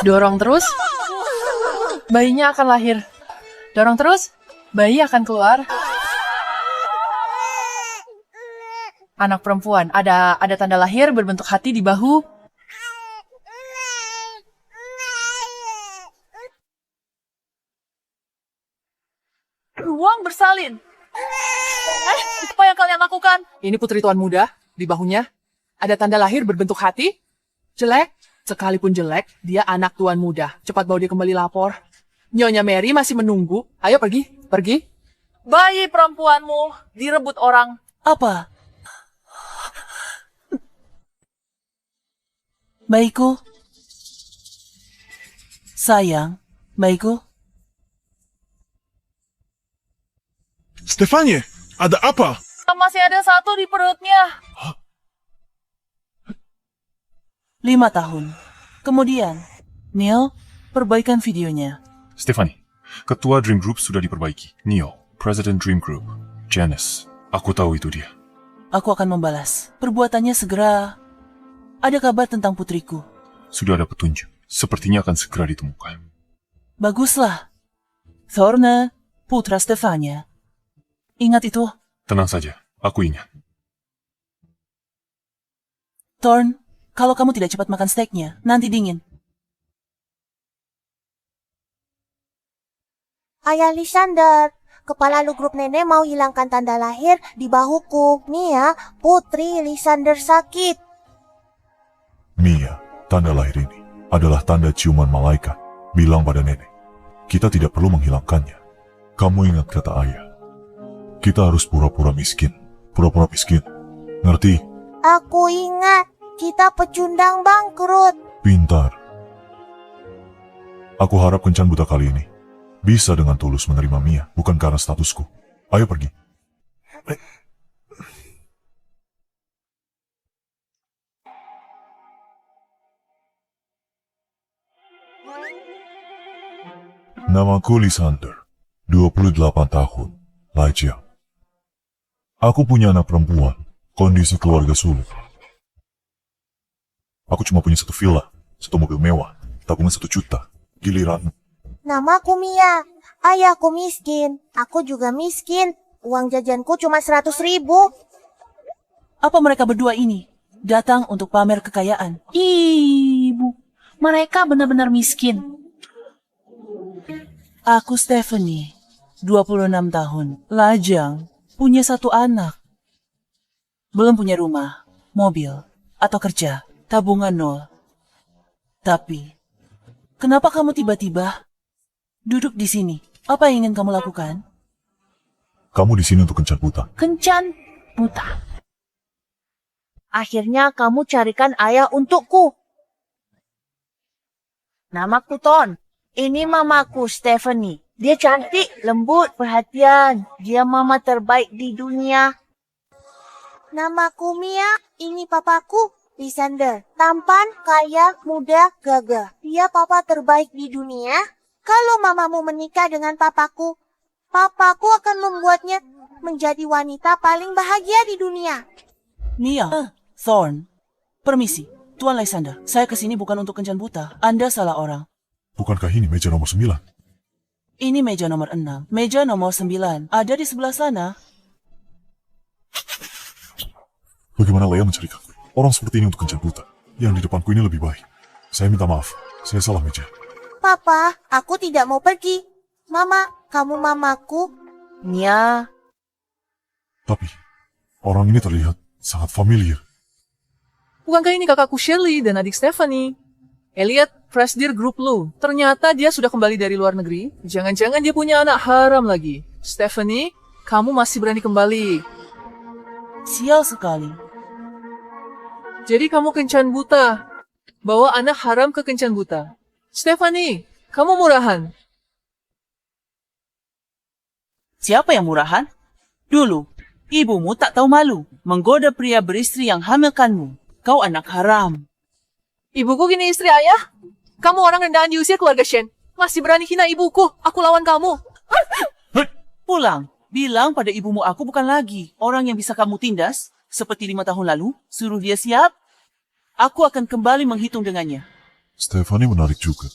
Dorong terus, bayinya akan lahir. Dorong terus, bayi akan keluar. Anak perempuan, ada tanda lahir berbentuk hati di bahu. Ruang bersalin. Apa yang kalian lakukan? Ini putri tuan muda, di bahunya ada tanda lahir berbentuk hati. Jelek, sekalipun jelek, dia anak tuan muda. Cepat bawa dia kembali lapor. Nyonya Mary masih menunggu. Ayo pergi, pergi. Bayi perempuanmu direbut orang. Apa? Bayiku. Sayang, bayiku. Stefanie, ada apa? Masih ada satu di perutnya. 5 tahun. Kemudian, Neil, perbaikan videonya. Stefanie, ketua Dream Group sudah diperbaiki. Neil, President Dream Group. Janice, aku tahu itu dia. Aku akan membalas. Perbuatannya segera. Ada kabar tentang putriku. Sudah ada petunjuk. Sepertinya akan segera ditemukan. Baguslah. Thorne, putra Stefania. Ingat itu. Tenang saja, aku ingat. Thorne, kalau kamu tidak cepat makan steaknya, nanti dingin. Ayah Lysander, kepala lu grup nenek mau hilangkan tanda lahir di bahuku. Mia, putri Lysander sakit. Mia, tanda lahir ini adalah tanda ciuman malaikat. Bilang pada nenek, kita tidak perlu menghilangkannya. Kamu ingat kata ayah, kita harus pura-pura miskin. Pura-pura miskin, ngerti? Aku ingat, kita pecundang bangkrut. Pintar. Aku harap kencan buta kali ini bisa dengan tulus menerima Mia, bukan karena statusku. Ayo pergi. Namaku Lysander, 28 tahun, lajang. Aku punya anak perempuan, kondisi keluarga sulit. Aku cuma punya 1 villa, 1 mobil mewah, tabungan 1 juta. Giliran. Namaku Mia, ayahku miskin, aku juga miskin. Uang jajanku cuma 100.000. Apa mereka berdua ini datang untuk pamer kekayaan? Ibu, mereka benar-benar miskin. Aku Stephanie, 26 tahun, lajang, punya 1 anak. Belum punya rumah, mobil, atau kerja, tabungan 0. Tapi, kenapa kamu tiba-tiba duduk di sini? Apa yang ingin kamu lakukan? Kamu di sini untuk kencan buta. Kencan buta. Akhirnya kamu carikan ayah untukku. Namaku Ton. Ini mamaku Stephanie. Dia cantik, lembut, perhatian. Dia mama terbaik di dunia. Namaku Mia. Ini papaku Lysander. Tampan, kaya, muda, gagah. Dia papa terbaik di dunia. Kalau mamamu menikah dengan papaku akan membuatnya menjadi wanita paling bahagia di dunia. Mia, Thorne, permisi, Tuan Lysander. Saya kesini bukan untuk kencan buta. Anda salah orang. Bukankah ini meja nomor 9? Ini meja nomor 6. Meja nomor 9. Ada di sebelah sana. Bagaimana Leia mencarikanku? Orang seperti ini untuk kencan buta. Yang di depanku ini lebih baik. Saya minta maaf. Saya salah meja. Papa, aku tidak mau pergi. Mama, kamu mamaku. Nya, Tapi, orang ini terlihat sangat familiar. bukankah ini kakakku Shirley dan adik Stephanie? Elliot, Presidir grup lu. Ternyata dia sudah kembali dari luar negeri. Jangan-jangan dia punya anak haram lagi. Stephanie, kamu masih berani kembali. Sial sekali. Jadi kamu kencan buta. Bawa anak haram ke kencan buta. Stephanie, kamu murahan. Siapa yang murahan? Dulu, ibumu tak tahu malu menggoda pria beristri yang hamilkanmu. Kau anak haram. Ibuku gini istri ayah. Kamu orang rendahan di usia keluarga Shen. Masih berani hina ibuku. Aku lawan kamu. Pulang, bilang pada ibumu aku bukan lagi orang yang bisa kamu tindas. Seperti 5 tahun lalu, suruh dia siap. Aku akan kembali menghitung dengannya. Stephanie menarik juga.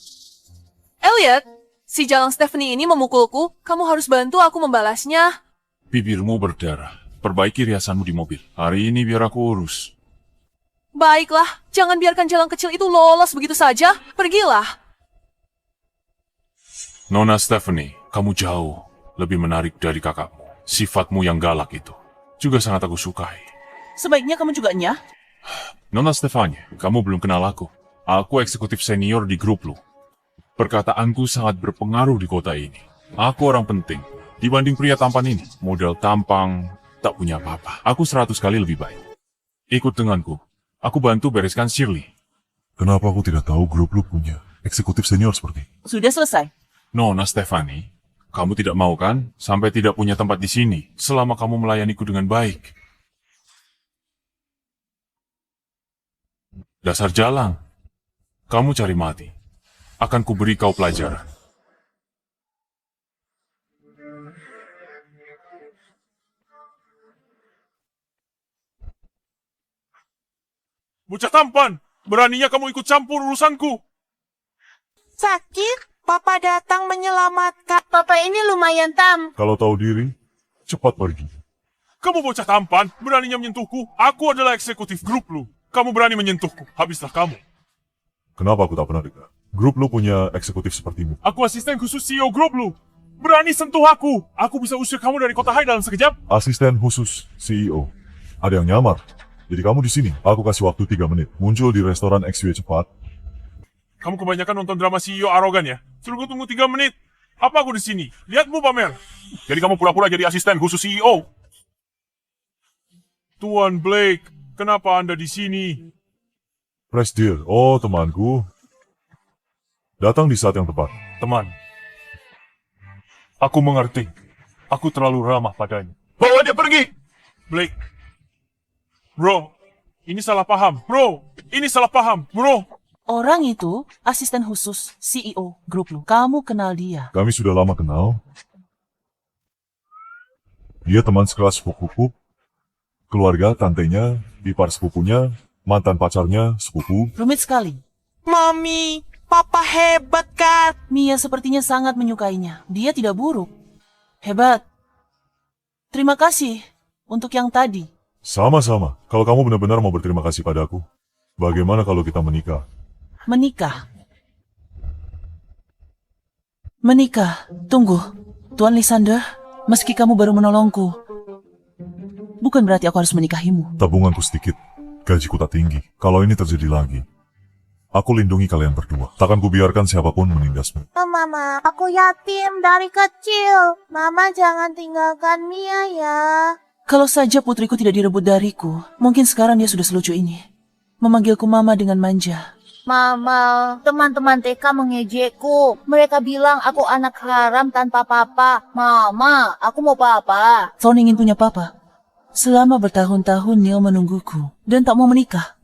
Elliot, si jalang Stephanie ini memukulku. Kamu harus bantu aku membalasnya. Bibirmu berdarah. Perbaiki riasanmu di mobil. Hari ini biar aku urus. Baiklah, jangan biarkan jalang kecil itu lolos begitu saja. Pergilah. Nona Stephanie, kamu jauh lebih menarik dari kakakmu. Sifatmu yang galak itu juga sangat aku sukai. Sebaiknya kamu juga nyah. Nona Stephanie, kamu belum kenal aku. Aku eksekutif senior di grup lu. Perkataanku sangat berpengaruh di kota ini. Aku orang penting. Dibanding pria tampan ini, model tampang, tak punya apa-apa. Aku 100 kali lebih baik. Ikut denganku. Aku bantu bereskan Shirley. Kenapa aku tidak tahu grup lu punya eksekutif senior seperti ini? Sudah selesai. Nona Stephanie, kamu tidak mau kan sampai tidak punya tempat di sini selama kamu melayaniku dengan baik? Dasar jalang. Kamu cari mati. Akan kuberi kau pelajaran. Bocah tampan! Beraninya kamu ikut campur urusanku! Sakit? Papa datang menyelamatkan. Papa ini lumayan Kalau tahu diri, cepat pergi. Kamu bocah tampan, beraninya menyentuhku. Aku adalah eksekutif grup lu. Kamu berani menyentuhku, habislah kamu. Kenapa aku tak pernah dengar? Grup lu punya eksekutif sepertimu. Aku asisten khusus CEO grup lu. Berani sentuh aku. Aku bisa usir kamu dari kota Hai dalam sekejap. Asisten khusus CEO. Ada yang nyamar. Jadi kamu di sini. Aku kasih waktu 3 menit. Muncul di restoran XW cepat. Kamu kebanyakan nonton drama CEO arogan ya? Suruh gue tunggu 3 menit. Apa aku di sini? Lihatmu pamer. Jadi kamu pura-pura jadi asisten khusus CEO. Tuan Blake, kenapa Anda di sini? Fresh deal. Oh, temanku. Datang di saat yang tepat. Teman, aku mengerti. Aku terlalu ramah padanya. Bawa dia pergi! Blake. Bro, ini salah paham. Bro, ini salah paham. Bro. Orang itu asisten khusus CEO grup lu. Kamu kenal dia. Kami sudah lama kenal. Dia teman sekelas sepupuku. Keluarga, tantenya, ipar sepupunya, mantan pacarnya, sepupu. Rumit sekali. Mami, Papa hebat kan? Mia sepertinya sangat menyukainya. Dia tidak buruk. Hebat. Terima kasih untuk yang tadi. Sama-sama. Kalau kamu benar-benar mau berterima kasih padaku, bagaimana kalau kita menikah? Menikah. Menikah. Tunggu. Tuan Lysander, meski kamu baru menolongku, bukan berarti aku harus menikahimu. Tabunganku sedikit, gajiku tak tinggi. Kalau ini terjadi lagi, aku lindungi kalian berdua. Takkan kubiarkan siapapun menindasmu. Mama, aku yatim dari kecil. Mama jangan tinggalkan Mia ya. Kalau saja putriku tidak direbut dariku, mungkin sekarang dia sudah selucu ini. Memanggilku mama dengan manja. Mama, teman-teman TK mengejekku. Mereka bilang aku anak haram tanpa papa. Mama, aku mau papa. Thorn ingin punya papa. Selama bertahun-tahun Neil menungguku dan tak mau menikah.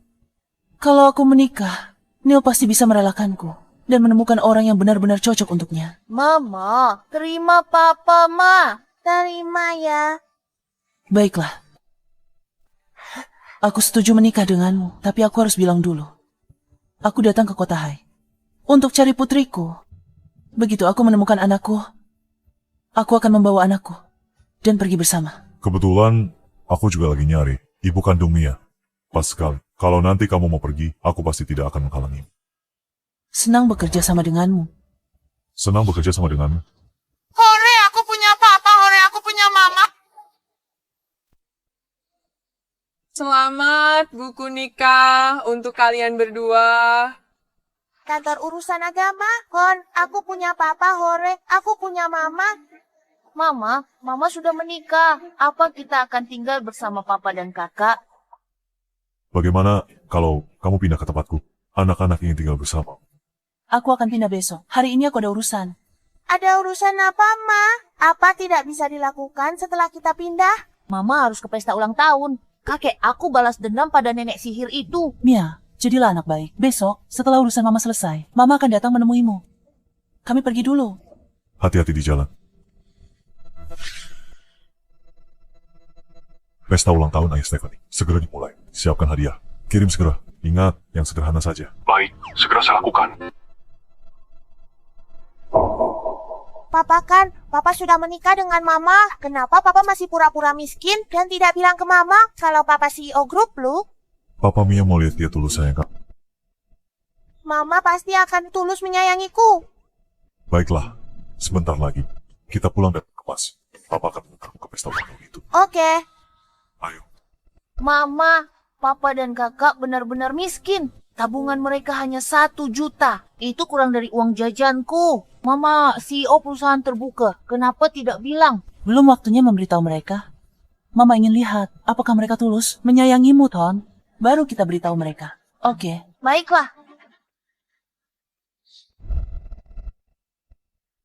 Kalau aku menikah, Neil pasti bisa merelakanku dan menemukan orang yang benar-benar cocok untuknya. Mama, terima papa, Ma. Terima ya. Baiklah. Aku setuju menikah denganmu, tapi aku harus bilang dulu. Aku datang ke kota Hai untuk cari putriku. Begitu aku menemukan anakku, aku akan membawa anakku dan pergi bersama. Kebetulan, aku juga lagi nyari ibu kandung Mia. Pas sekali. Kalau nanti kamu mau pergi, aku pasti tidak akan menghalangi. Senang bekerja sama denganmu. Senang bekerja sama denganmu. Hore, aku punya papa. Hore, aku punya mama. Selamat buku nikah untuk kalian berdua. Kantor urusan agama. Hon, aku punya papa. Hore, aku punya mama. Mama sudah menikah. Apa kita akan tinggal bersama papa dan kakak? Bagaimana kalau kamu pindah ke tempatku? Anak-anak ingin tinggal bersama. Aku akan pindah besok. Hari ini aku ada urusan. Ada urusan apa, Ma? Apa tidak bisa dilakukan setelah kita pindah? Mama harus ke pesta ulang tahun. Kakek aku balas dendam pada nenek sihir itu. Mia, jadilah anak baik. Besok, setelah urusan Mama selesai, Mama akan datang menemuimu. Kami pergi dulu. Hati-hati di jalan. Pesta ulang tahun Ayah Stephanie. Segera dimulai. Siapkan hadiah. Kirim segera. Ingat, yang sederhana saja. Baik, segera saya lakukan. Papa sudah menikah dengan Mama. Kenapa Papa masih pura-pura miskin dan tidak bilang ke Mama kalau Papa CEO grup lu? Papa Mia mau lihat dia tulus sayang kamu. Mama pasti akan tulus menyayangiku. Baiklah, sebentar lagi. Kita pulang dan kemas. Papa akan mengantarmu ke pesta ulang tahun itu. Oke. Ayo. Mama, Papa dan Kakak benar-benar miskin. Tabungan mereka hanya 1 juta. Itu kurang dari uang jajanku. Mama, CEO perusahaan terbuka. Kenapa tidak bilang? Belum waktunya memberitahu mereka. Mama ingin lihat apakah mereka tulus menyayangimu, Ton. Baru kita beritahu mereka. Oke. Baiklah.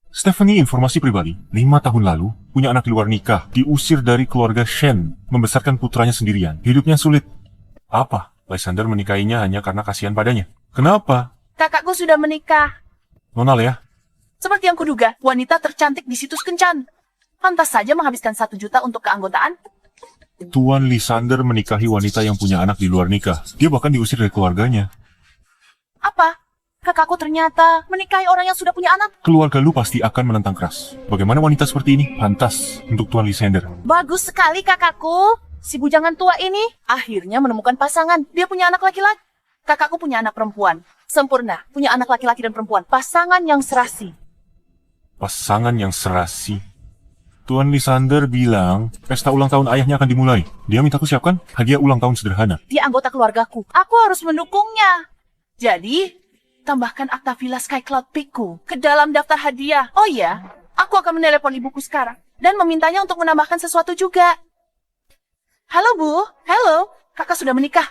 Stephanie, informasi pribadi, 5 tahun lalu, punya anak di luar nikah, diusir dari keluarga Shen, membesarkan putranya sendirian. Hidupnya sulit. Apa? Lysander menikahinya hanya karena kasihan padanya. Kenapa? Kakakku sudah menikah. Nona Lea, Seperti yang kuduga, wanita tercantik di situs kencan. Pantas saja menghabiskan 1 juta untuk keanggotaan. Tuan Lysander menikahi wanita yang punya anak di luar nikah. Dia bahkan diusir dari keluarganya. Apa? Kakakku ternyata menikahi orang yang sudah punya anak. Keluarga lu pasti akan menentang keras. Bagaimana wanita seperti ini? Pantas untuk Tuan Lysander. Bagus sekali kakakku. Si bujangan tua ini akhirnya menemukan pasangan. Dia punya anak laki-laki. Kakakku punya anak perempuan. Sempurna. Punya anak laki-laki dan perempuan. Pasangan yang serasi. Pasangan yang serasi. Tuan Lysander bilang pesta ulang tahun ayahnya akan dimulai. Dia minta aku siapkan hadiah ulang tahun sederhana. Dia anggota keluargaku. Aku harus mendukungnya. Jadi, tambahkan akta Villa Sky Cloud Peakku ke dalam daftar hadiah. Oh iya, aku akan menelepon ibuku sekarang. Dan memintanya untuk menambahkan sesuatu juga. Halo Bu, halo. Kakak sudah menikah.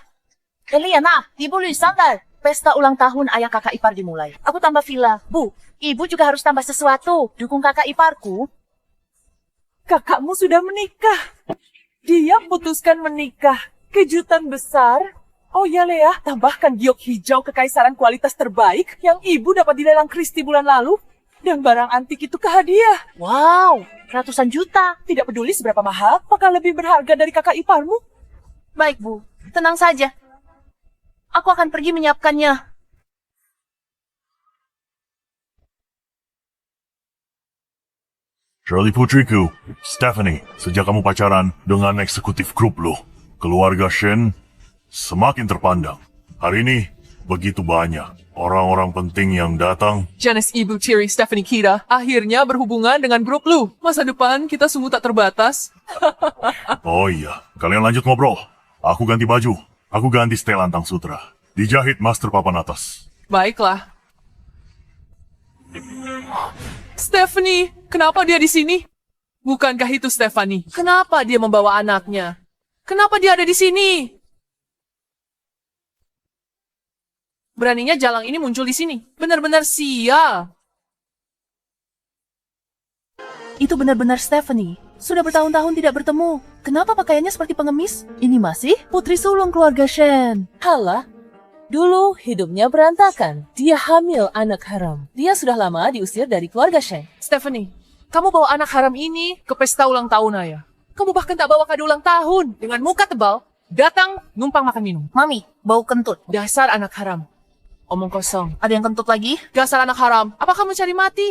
Eliana, Ibu Lysander. Pesta ulang tahun ayah kakak ipar dimulai. Aku tambah villa. Bu, ibu juga harus tambah sesuatu. Dukung kakak iparku. Kakakmu sudah menikah. Dia putuskan menikah. Kejutan besar. Oh ya Lea, tambahkan giok hijau kekaisaran kualitas terbaik yang ibu dapat di lelang Christie bulan lalu. Dan barang antik itu ke hadiah. Wow, ratusan juta. Tidak peduli seberapa mahal, apakah lebih berharga dari kakak iparmu? Baik Bu, tenang saja. Aku akan pergi menyiapkannya. Shirley putriku, Stephanie, sejak kamu pacaran dengan eksekutif grup lo, keluarga Shen semakin terpandang. Hari ini, begitu banyak orang-orang penting yang datang. Janice, Ibu Thierry, Stephanie, Kira akhirnya berhubungan dengan grup lu. Masa depan kita sungguh tak terbatas. Oh iya, kalian lanjut ngobrol. Aku ganti baju. Aku ganti setelan Tang Sutra. Dijahit Master Papan Atas. Baiklah. Stephanie, kenapa dia di sini? Bukankah itu Stephanie? Kenapa dia membawa anaknya? Kenapa dia ada di sini? Beraninya jalang ini muncul di sini. Benar-benar sial. Itu benar-benar Stephanie. Sudah bertahun-tahun tidak bertemu. Kenapa pakaiannya seperti pengemis? Ini masih putri sulung keluarga Shen. Halah. Dulu hidupnya berantakan. Dia hamil anak haram. Dia sudah lama diusir dari keluarga Shen. Stephanie, kamu bawa anak haram ini ke pesta ulang tahun ayah. Kamu bahkan tak bawa kado ulang tahun. Dengan muka tebal, datang numpang makan minum. Mami, bau kentut. Dasar anak haram. Omong kosong. Ada yang kentut lagi? Dasar anak haram. Apa kamu cari mati?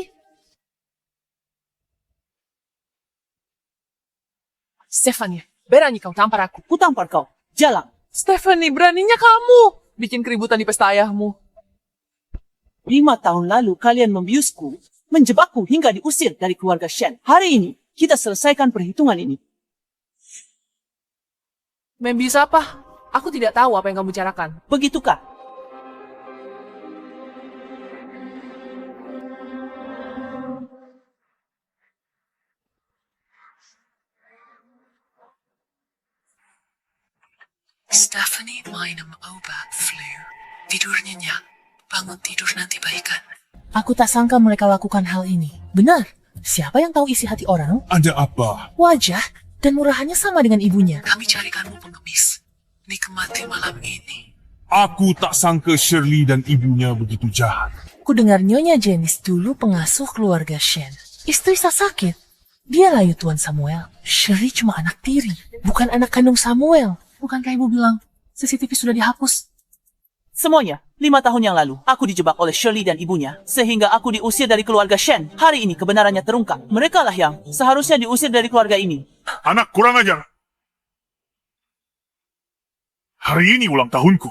Stephanie, berani kau tampar aku. Ku tampar kau. Jalan. Stephanie, beraninya kamu bikin keributan di pesta ayahmu. 5 tahun lalu kalian membiusku, menjebakku hingga diusir dari keluarga Shen. Hari ini, kita selesaikan perhitungan ini. Membis apa? Aku tidak tahu apa yang kamu bicarakan. Begitukah? Stephanie minum obat flu. Tidur nyenyak. Bangun tidur nanti baikan. Aku tak sangka mereka lakukan hal ini. Benar. Siapa yang tahu isi hati orang? Ada apa? Wajah dan murahannya sama dengan ibunya. Kami carikanmu pengemis. Nikmati malam ini. Aku tak sangka Shirley dan ibunya begitu jahat. Ku dengar Nyonya Janice dulu pengasuh keluarga Shen. Istri sakit. Dia layu Tuan Samuel. Shirley cuma anak tiri, bukan anak kandung Samuel. Bukankah ibu bilang CCTV sudah dihapus? Semuanya, 5 tahun yang lalu, aku dijebak oleh Shirley dan ibunya, sehingga aku diusir dari keluarga Shen. Hari ini kebenarannya terungkap. Mereka lah yang seharusnya diusir dari keluarga ini. Anak kurang ajar. Hari ini ulang tahunku.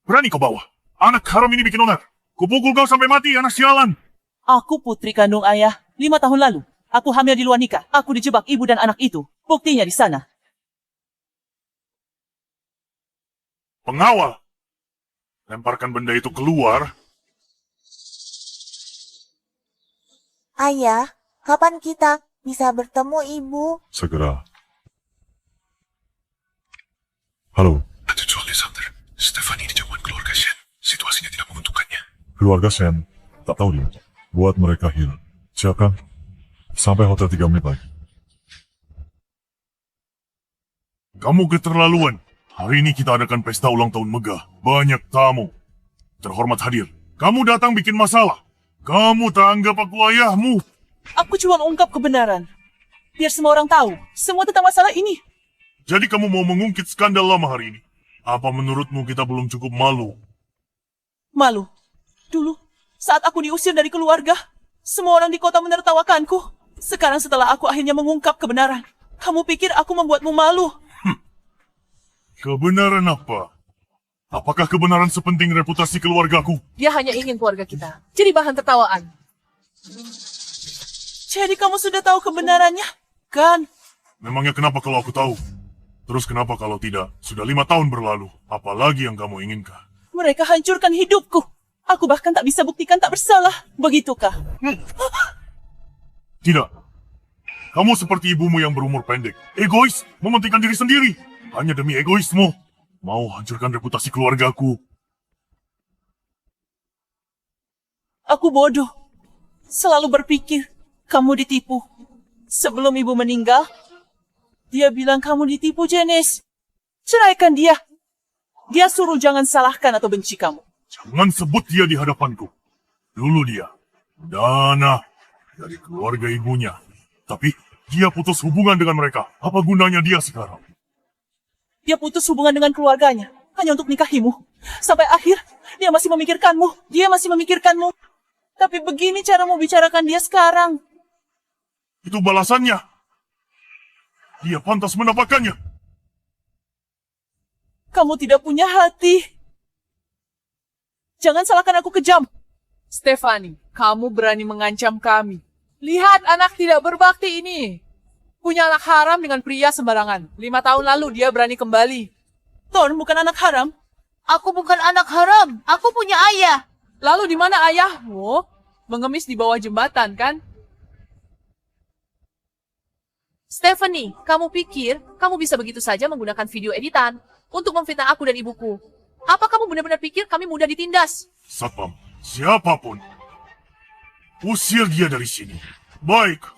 Berani kau bawa. Anak haram ini bikin onar. Kupukul kau sampai mati, anak sialan. Aku putri kandung ayah. 5 tahun lalu, aku hamil di luar nikah. Aku dijebak ibu dan anak itu. Buktinya di sana. Pengawal. Lemparkan benda itu keluar. Ayah, kapan kita bisa bertemu ibu? Segera. Halo. Tujuh Alexander. Stephanie dijauhan keluarga Shen. Situasinya tidak menguntungkannya. Keluarga Shen tak tahu dia. Buat mereka hilang. Siapkan. Sampai hotel 3 menit lagi. Kamu keterlaluan. Hari ini kita adakan pesta ulang tahun megah. Banyak tamu. Terhormat hadir. Kamu datang bikin masalah. Kamu tak anggap aku ayahmu. Aku cuma ungkap kebenaran. Biar semua orang tahu. Semua tentang masalah ini. Jadi kamu mau mengungkit skandal lama hari ini? Apa menurutmu kita belum cukup malu? Malu. Dulu, saat aku diusir dari keluarga, semua orang di kota menertawakanku. Sekarang setelah aku akhirnya mengungkap kebenaran, kamu pikir aku membuatmu malu? Kebenaran apa? Apakah kebenaran sepenting reputasi keluargaku? Dia hanya ingin keluarga kita jadi bahan tertawaan. Jadi kamu sudah tahu kebenarannya, kan? Memangnya kenapa kalau aku tahu? Terus kenapa kalau tidak? Sudah 5 tahun berlalu. Apalagi yang kamu inginkan? Mereka hancurkan hidupku. Aku bahkan tak bisa buktikan tak bersalah. Begitukah? Tidak. Kamu seperti ibumu yang berumur pendek. Egois, mementingkan diri sendiri. Hanya demi egoismu. Mau hancurkan reputasi keluargaku. Aku bodoh. Selalu berpikir kamu ditipu. Sebelum ibu meninggal, dia bilang kamu ditipu, Janice. Ceraikan dia. Dia suruh jangan salahkan atau benci kamu. Jangan sebut dia di hadapanku. Dulu dia dana dari keluarga ibunya. Tapi dia putus hubungan dengan mereka. Apa gunanya dia sekarang? Dia putus hubungan dengan keluarganya hanya untuk nikahimu. Sampai akhir, dia masih memikirkanmu. Dia masih memikirkanmu. Tapi begini cara membicarakan dia sekarang. Itu balasannya. Dia pantas mendapatkannya. Kamu tidak punya hati. Jangan salahkan aku kejam. Stephanie, kamu berani mengancam kami. Lihat anak tidak berbakti ini. Punya anak haram dengan pria sembarangan. 5 tahun lalu dia berani kembali. Thorn bukan anak haram. Aku bukan anak haram. Aku punya ayah. Lalu di mana ayahmu? Mengemis di bawah jembatan, kan? Stephanie, kamu pikir kamu bisa begitu saja menggunakan video editan untuk memfitnah aku dan ibuku? Apa kamu benar-benar pikir kami mudah ditindas? Satpam, siapapun. Usir dia dari sini. Baik.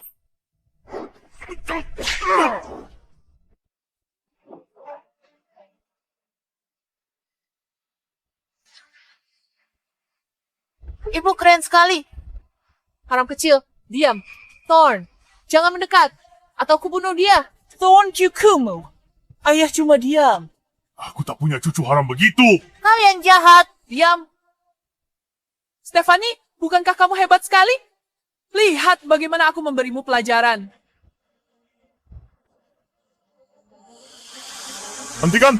Ibu keren sekali. Haram kecil, diam. Thorn, jangan mendekat. Atau aku bunuh dia. Thorn Kyukumu. Ayah cuma diam. Aku tak punya cucu haram begitu. Kalian jahat. Diam. Stephanie, bukankah kamu hebat sekali? Lihat bagaimana aku memberimu pelajaran. Hentikan!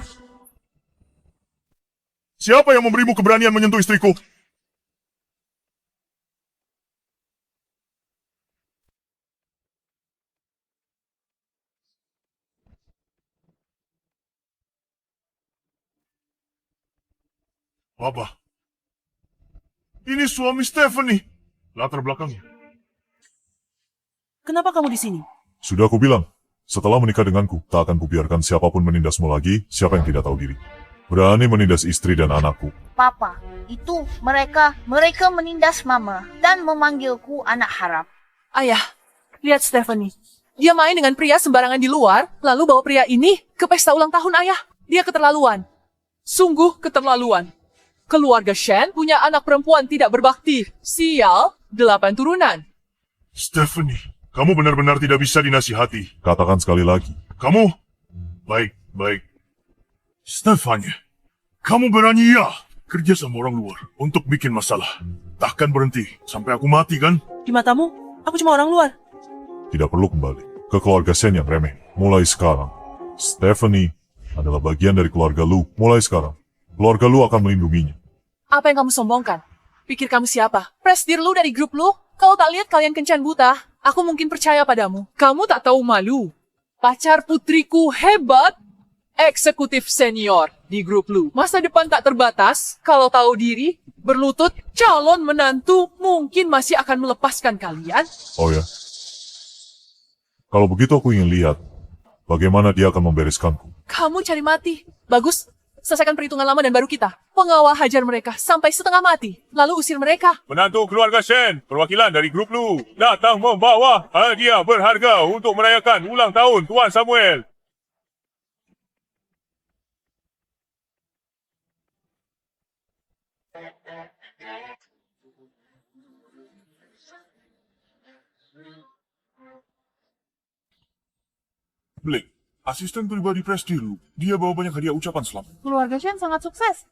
Siapa yang memberimu keberanian menyentuh istriku? Papa, ini suami Stephanie. Latar belakangnya. Kenapa kamu di sini? Sudah aku bilang, setelah menikah denganku, tak akan kubiarkan siapapun menindasmu lagi, siapa yang tidak tahu diri. Berani menindas istri dan anakku. Papa, itu mereka menindas mama dan memanggilku anak haram. Ayah, lihat Stephanie. Dia main dengan pria sembarangan di luar, lalu bawa pria ini ke pesta ulang tahun ayah. Dia keterlaluan. Sungguh keterlaluan. Keluarga Shen punya anak perempuan tidak berbakti. Sial, 8 turunan. Stephanie, kamu benar-benar tidak bisa dinasihati. Katakan sekali lagi. Kamu? Baik. Stephanie, kamu berani ya? Kerja sama orang luar untuk bikin masalah. Takkan berhenti sampai aku mati kan? Di matamu, aku cuma orang luar. Tidak perlu kembali ke keluarga Shen yang remeh. Mulai sekarang, Stephanie adalah bagian dari keluarga Lu. Mulai sekarang, keluarga Lu akan melindunginya. Apa yang kamu sombongkan? Pikir kamu siapa? Presidir lu dari grup lu? Kalau tak lihat kalian kencan buta, aku mungkin percaya padamu. Kamu tak tahu malu. Pacar putriku hebat. Eksekutif senior di grup lu. Masa depan tak terbatas. Kalau tahu diri, berlutut, calon menantu mungkin masih akan melepaskan kalian. Oh ya? Kalau begitu aku ingin lihat bagaimana dia akan membereskanku. Kamu cari mati. Bagus. Selesaikan perhitungan lama dan baru kita. Pengawal hajar mereka sampai setengah mati. Lalu usir mereka. Menantu keluarga Shen, perwakilan dari grup Lu, datang membawa hadiah berharga untuk merayakan ulang tahun Tuan Samuel. Blake, asisten pribadi Presidir Lu. Dia bawa banyak hadiah ucapan selamat. Keluarga Shen sangat sukses.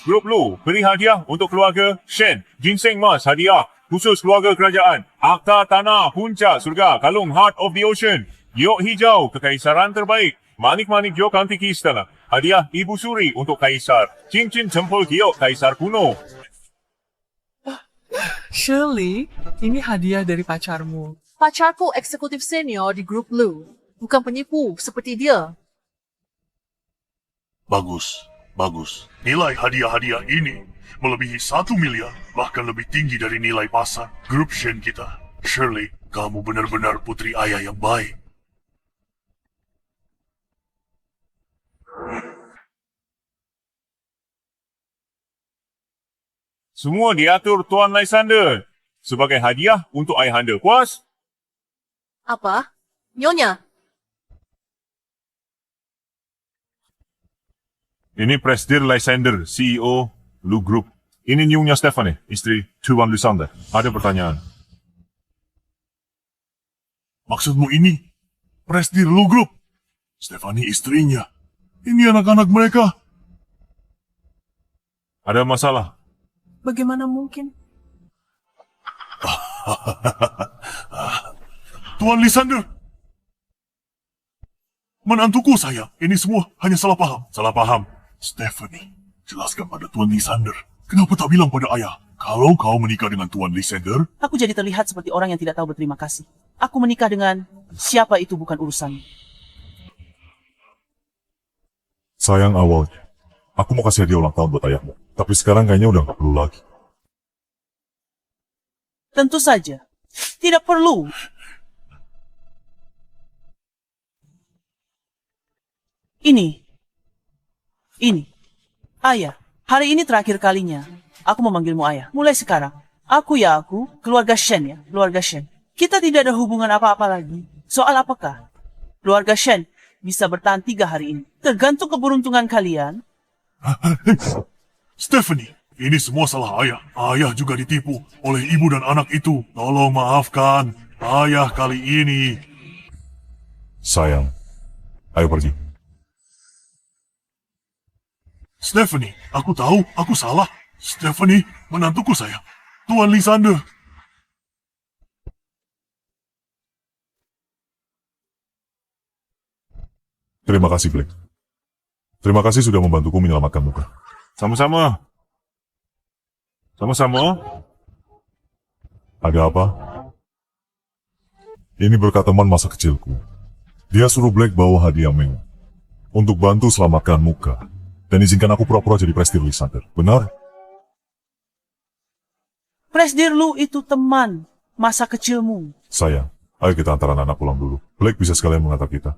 Grup Lu beri hadiah untuk keluarga Shen. Ginseng Mas hadiah khusus keluarga kerajaan. Akta tanah puncak surga kalung Heart of the Ocean. Giok hijau kekaisaran terbaik. Manik-manik giok antiki istana. Hadiah Ibu Suri untuk kaisar. Cincin jempol giok kaisar kuno. Shirley, ini hadiah dari pacarmu. Pacarku eksekutif senior di grup lu. Bukan penipu seperti dia. Bagus, bagus. Nilai hadiah-hadiah ini melebihi 1 miliar, bahkan lebih tinggi dari nilai pasar grup Shen kita. Shirley, kamu benar-benar putri ayah yang baik. Semua diatur Tuan Lysander. Sebagai hadiah untuk ayahanda. Puas? Apa? Nyonya? Ini Presidir Lysander, CEO Lu Group. Ini Nyonya Stephanie, istri Tuan Lysander. Ada pertanyaan. Maksudmu ini? Presidir Lu Group? Stephanie istrinya. Ini anak-anak mereka. Ada masalah? Bagaimana mungkin? Tuan Lysander. Menantuku saya. Ini semua hanya salah paham. Salah paham. Stephanie, jelaskan pada Tuan Lysander. Kenapa tak bilang pada ayah? Kalau kau menikah dengan Tuan Lysander, Aku jadi terlihat seperti orang yang tidak tahu berterima kasih. Aku menikah dengan siapa itu bukan urusan. sayang awalnya. Aku mau kasih hadiah ulang tahun buat ayahmu. Tapi sekarang kayaknya udah gak perlu lagi. Tentu saja. Tidak perlu. Ini. Ayah, hari ini terakhir kalinya. Aku memanggilmu ayah. Mulai sekarang. Aku, keluarga Shen ya. Keluarga Shen. Kita tidak ada hubungan apa-apa lagi. Soal apakah? Keluarga Shen bisa bertahan 3 hari ini. Tergantung keberuntungan kalian. Stephanie, ini semua salah ayah. Ayah juga ditipu oleh ibu dan anak itu. Tolong maafkan ayah kali ini. Sayang, ayo pergi. Stephanie, aku tahu aku salah. Stephanie, menantuku sayang. Tuan Lysander. Terima kasih, Blake. Terima kasih sudah membantuku menyelamatkan muka. Sama-sama. Sama-sama. Ada apa? Ini berkat teman masa kecilku. Dia suruh Blake bawa hadiah mewah untuk bantu selamatkan muka dan izinkan aku pura-pura jadi Presidir Lysander. Benar? Presidir Lu itu teman masa kecilmu. Sayang, ayo kita antar anak pulang dulu. Blake bisa sekalian mengantar kita.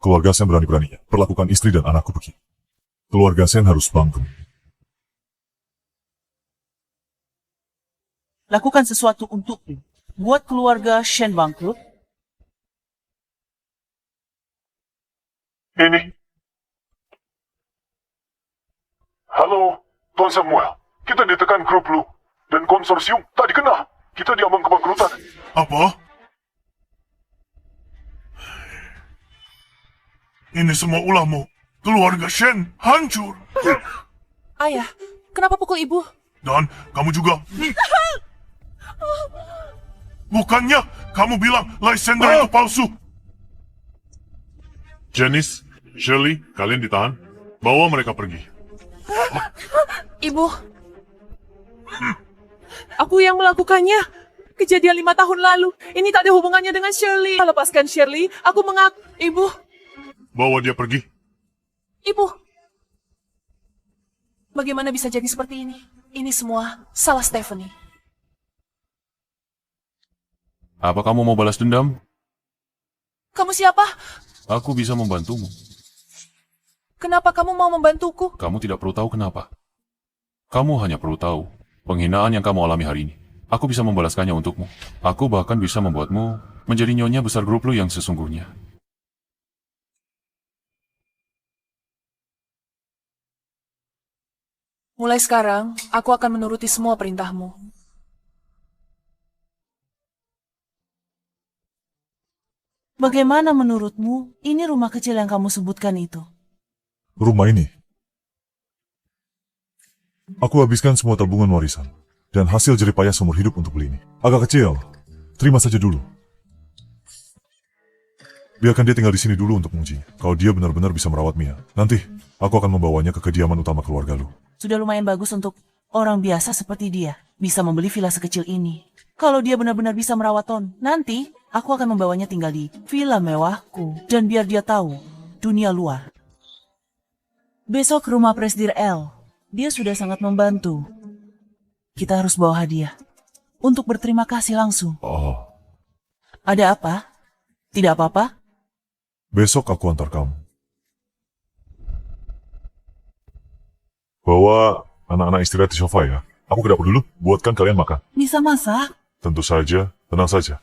Keluarga Sen berani-beraninya perlakukan istri dan anakku begini. Keluarga Sen harus bangkrut. Lakukan sesuatu untukku. Buat keluarga Shen bangkrut. Ini. Halo, Tuan Samuel. Kita ditekan grup Lu dan konsorsium tak dikenal. Kita diambang kebangkrutan. Apa? Ini semua ulahmu. Keluarga Shen hancur. Ayah, kenapa pukul ibu? Dan kamu juga. Bukannya kamu bilang Lysander itu palsu. Janice, Shirley, kalian ditahan. Bawa mereka pergi. Ibu. Aku yang melakukannya. Kejadian 5 tahun lalu. Ini tak ada hubungannya dengan Shirley. Lepaskan Shirley. Aku mengaku. Ibu. Bawa dia pergi. Ibu. Bagaimana bisa jadi seperti ini? Ini semua salah Stephanie. Apa kamu mau balas dendam? Kamu siapa? Aku bisa membantumu. Kenapa kamu mau membantuku? Kamu tidak perlu tahu kenapa. Kamu hanya perlu tahu penghinaan yang kamu alami hari ini. Aku bisa membalaskannya untukmu. Aku bahkan bisa membuatmu menjadi nyonya besar grup lu yang sesungguhnya. Mulai sekarang, aku akan menuruti semua perintahmu. Bagaimana menurutmu ini rumah kecil yang kamu sebutkan itu? Rumah ini. Aku habiskan semua tabungan warisan. Dan hasil jeripayah seumur hidup untuk beli ini. Agak kecil. Terima saja dulu. Biarkan dia tinggal di sini dulu untuk mengujinya. Kalau dia benar-benar bisa merawat Mia, nanti aku akan membawanya ke kediaman utama keluarga lu. Sudah lumayan bagus untuk orang biasa seperti dia bisa membeli villa sekecil ini. Kalau dia benar-benar bisa merawat Ton, nanti aku akan membawanya tinggal di villa mewahku. Dan biar dia tahu dunia luar. Besok rumah Presdir L. Dia sudah sangat membantu. Kita harus bawa hadiah. Untuk berterima kasih langsung. Oh, Ada apa? Tidak apa-apa? besok aku antar kamu. Bawa anak-anak istirahat di sofa ya. Aku ke dapur dulu, buatkan kalian makan. Bisa masak? Tentu saja, tenang saja.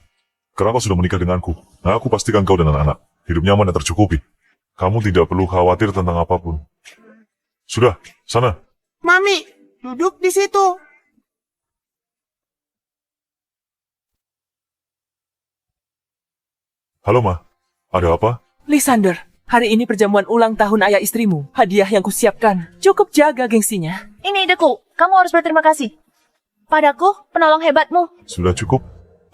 Karena kau sudah menikah denganku, nah aku pastikan kau dan anak-anak hidup nyaman dan tercukupi. Kamu tidak perlu khawatir tentang apapun. Sudah, sana. Mami, duduk di situ. Halo, Ma. Ada apa? Lysander, hari ini perjamuan ulang tahun ayah istrimu. Hadiah yang kusiapkan. Cukup jaga gengsinya. Ini ideku. Kamu harus berterima kasih. Padaku, penolong hebatmu. Sudah cukup.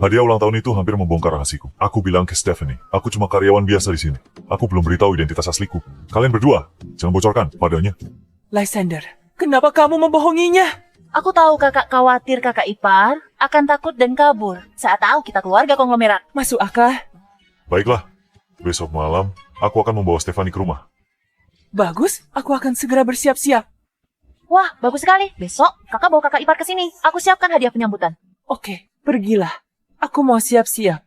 Hadiah ulang tahun itu hampir membongkar rahasiku. Aku bilang ke Stephanie, aku cuma karyawan biasa di sini. Aku belum beritahu identitas asliku. Kalian berdua, jangan bocorkan padanya. Lysander, kenapa kamu membohonginya? Aku tahu kakak khawatir kakak ipar akan takut dan kabur saat tahu kita keluarga konglomerat. Masuk akal? Baiklah, besok malam aku akan membawa Stephanie ke rumah. Bagus, aku akan segera bersiap-siap. Wah, bagus sekali. Besok kakak bawa kakak ipar ke sini. Aku siapkan hadiah penyambutan. Oke, pergilah. Aku mau siap-siap.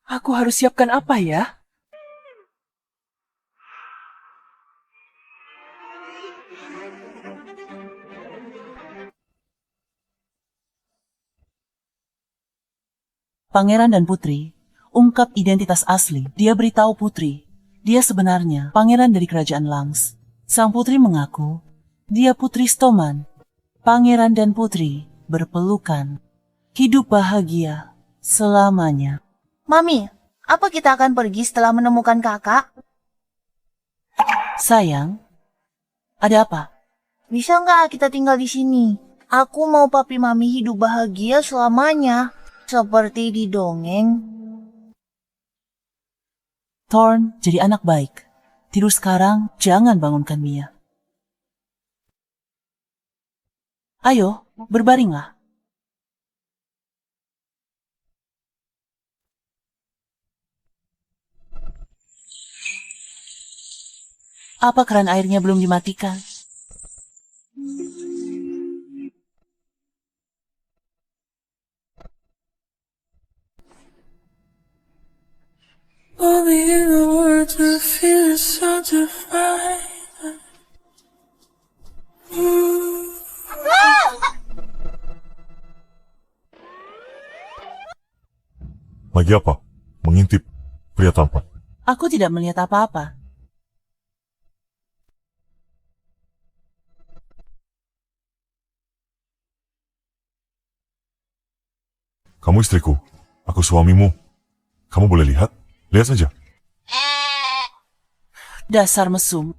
Aku harus siapkan apa ya? Pangeran dan Putri ungkap identitas asli. Dia beritahu Putri, dia sebenarnya pangeran dari kerajaan Langs. Sang putri mengaku, dia Putri Stoman. Pangeran dan Putri berpelukan. Hidup bahagia selamanya. Mami, apa kita akan pergi setelah menemukan kakak? Sayang, ada apa? Bisa nggak kita tinggal di sini? Aku mau papi mami hidup bahagia selamanya. Seperti di dongeng. Thorn jadi anak baik. Tidur sekarang, jangan bangunkan Mia. Ayo, berbaringlah. Apa keran airnya belum dimatikan? Only in the words of feeling so divine. Lagi apa? Mengintip pria tampan. Aku tidak melihat apa-apa. Kamu istriku, aku suamimu. Kamu boleh lihat? Lihat saja. Dasar mesum.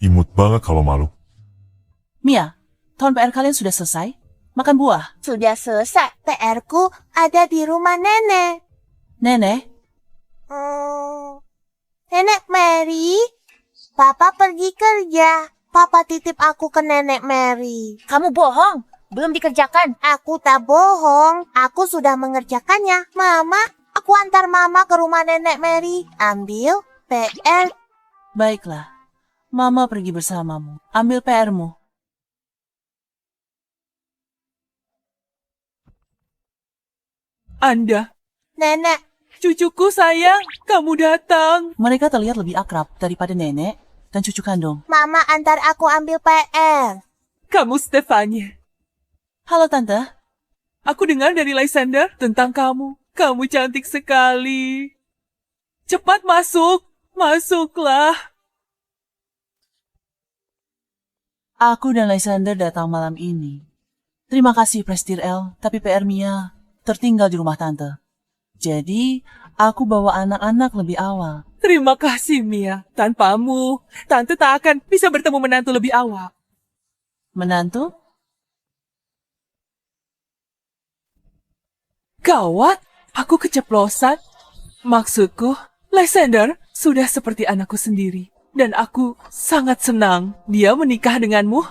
Imut banget kalau malu. Mia, tahun PR kalian sudah selesai? Makan buah. Sudah selesai. PR-ku ada di rumah nenek. Nenek, Nenek Mary, Papa pergi kerja. Papa titip aku ke Nenek Mary. Kamu bohong. Belum dikerjakan. Aku tak bohong. Aku sudah mengerjakannya. Mama, aku antar Mama ke rumah Nenek Mary. Ambil PR. baiklah. Mama pergi bersamamu. Ambil PR-mu. Anda, Nenek, cucuku sayang, kamu datang. Mereka terlihat lebih akrab daripada nenek dan cucu kandung. Mama antar aku ambil PR. Kamu Stefania. Halo Tante, Aku dengar dari Lysander tentang kamu. Kamu cantik sekali. Cepat masuk. Masuklah. aku dan Lysander datang malam ini. Terima kasih Prestir L, tapi PR Mia tertinggal di rumah Tante. Jadi, aku bawa anak-anak lebih awal. Terima kasih, Mia. Tanpamu, Tante tak akan bisa bertemu menantu lebih awal. Menantu? Gawat, aku keceplosan. Maksudku, Lysander sudah seperti anakku sendiri. Dan aku sangat senang dia menikah denganmu.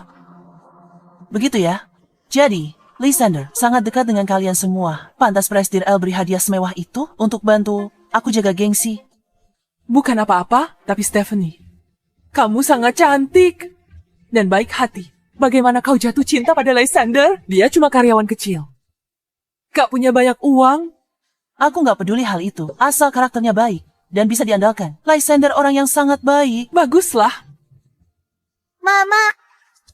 Begitu ya? Jadi, Lysander sangat dekat dengan kalian semua. Pantas Prestir L beri hadiah semewah itu untuk bantu aku jaga gengsi. Bukan apa-apa, tapi Stephanie. Kamu sangat cantik dan baik hati. Bagaimana kau jatuh cinta pada Lysander? Dia cuma karyawan kecil. Gak punya banyak uang. Aku nggak peduli hal itu, asal karakternya baik dan bisa diandalkan. Lysander orang yang sangat baik. Baguslah.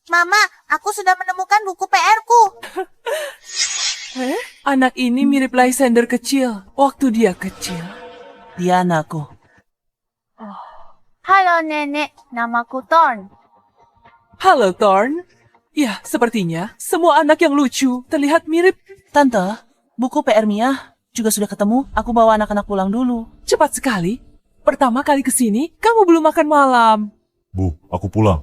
Mama, aku sudah menemukan buku PR-ku. Anak ini mirip Lysander kecil, waktu dia kecil. Dia anakku. Halo Nenek, namaku Thorn. Halo, Thorn. Ya, sepertinya semua anak yang lucu terlihat mirip. Tante, buku PR Mia juga sudah ketemu. Aku bawa anak-anak pulang dulu. Cepat sekali. Pertama kali kesini, kamu belum makan malam. Bu, aku pulang.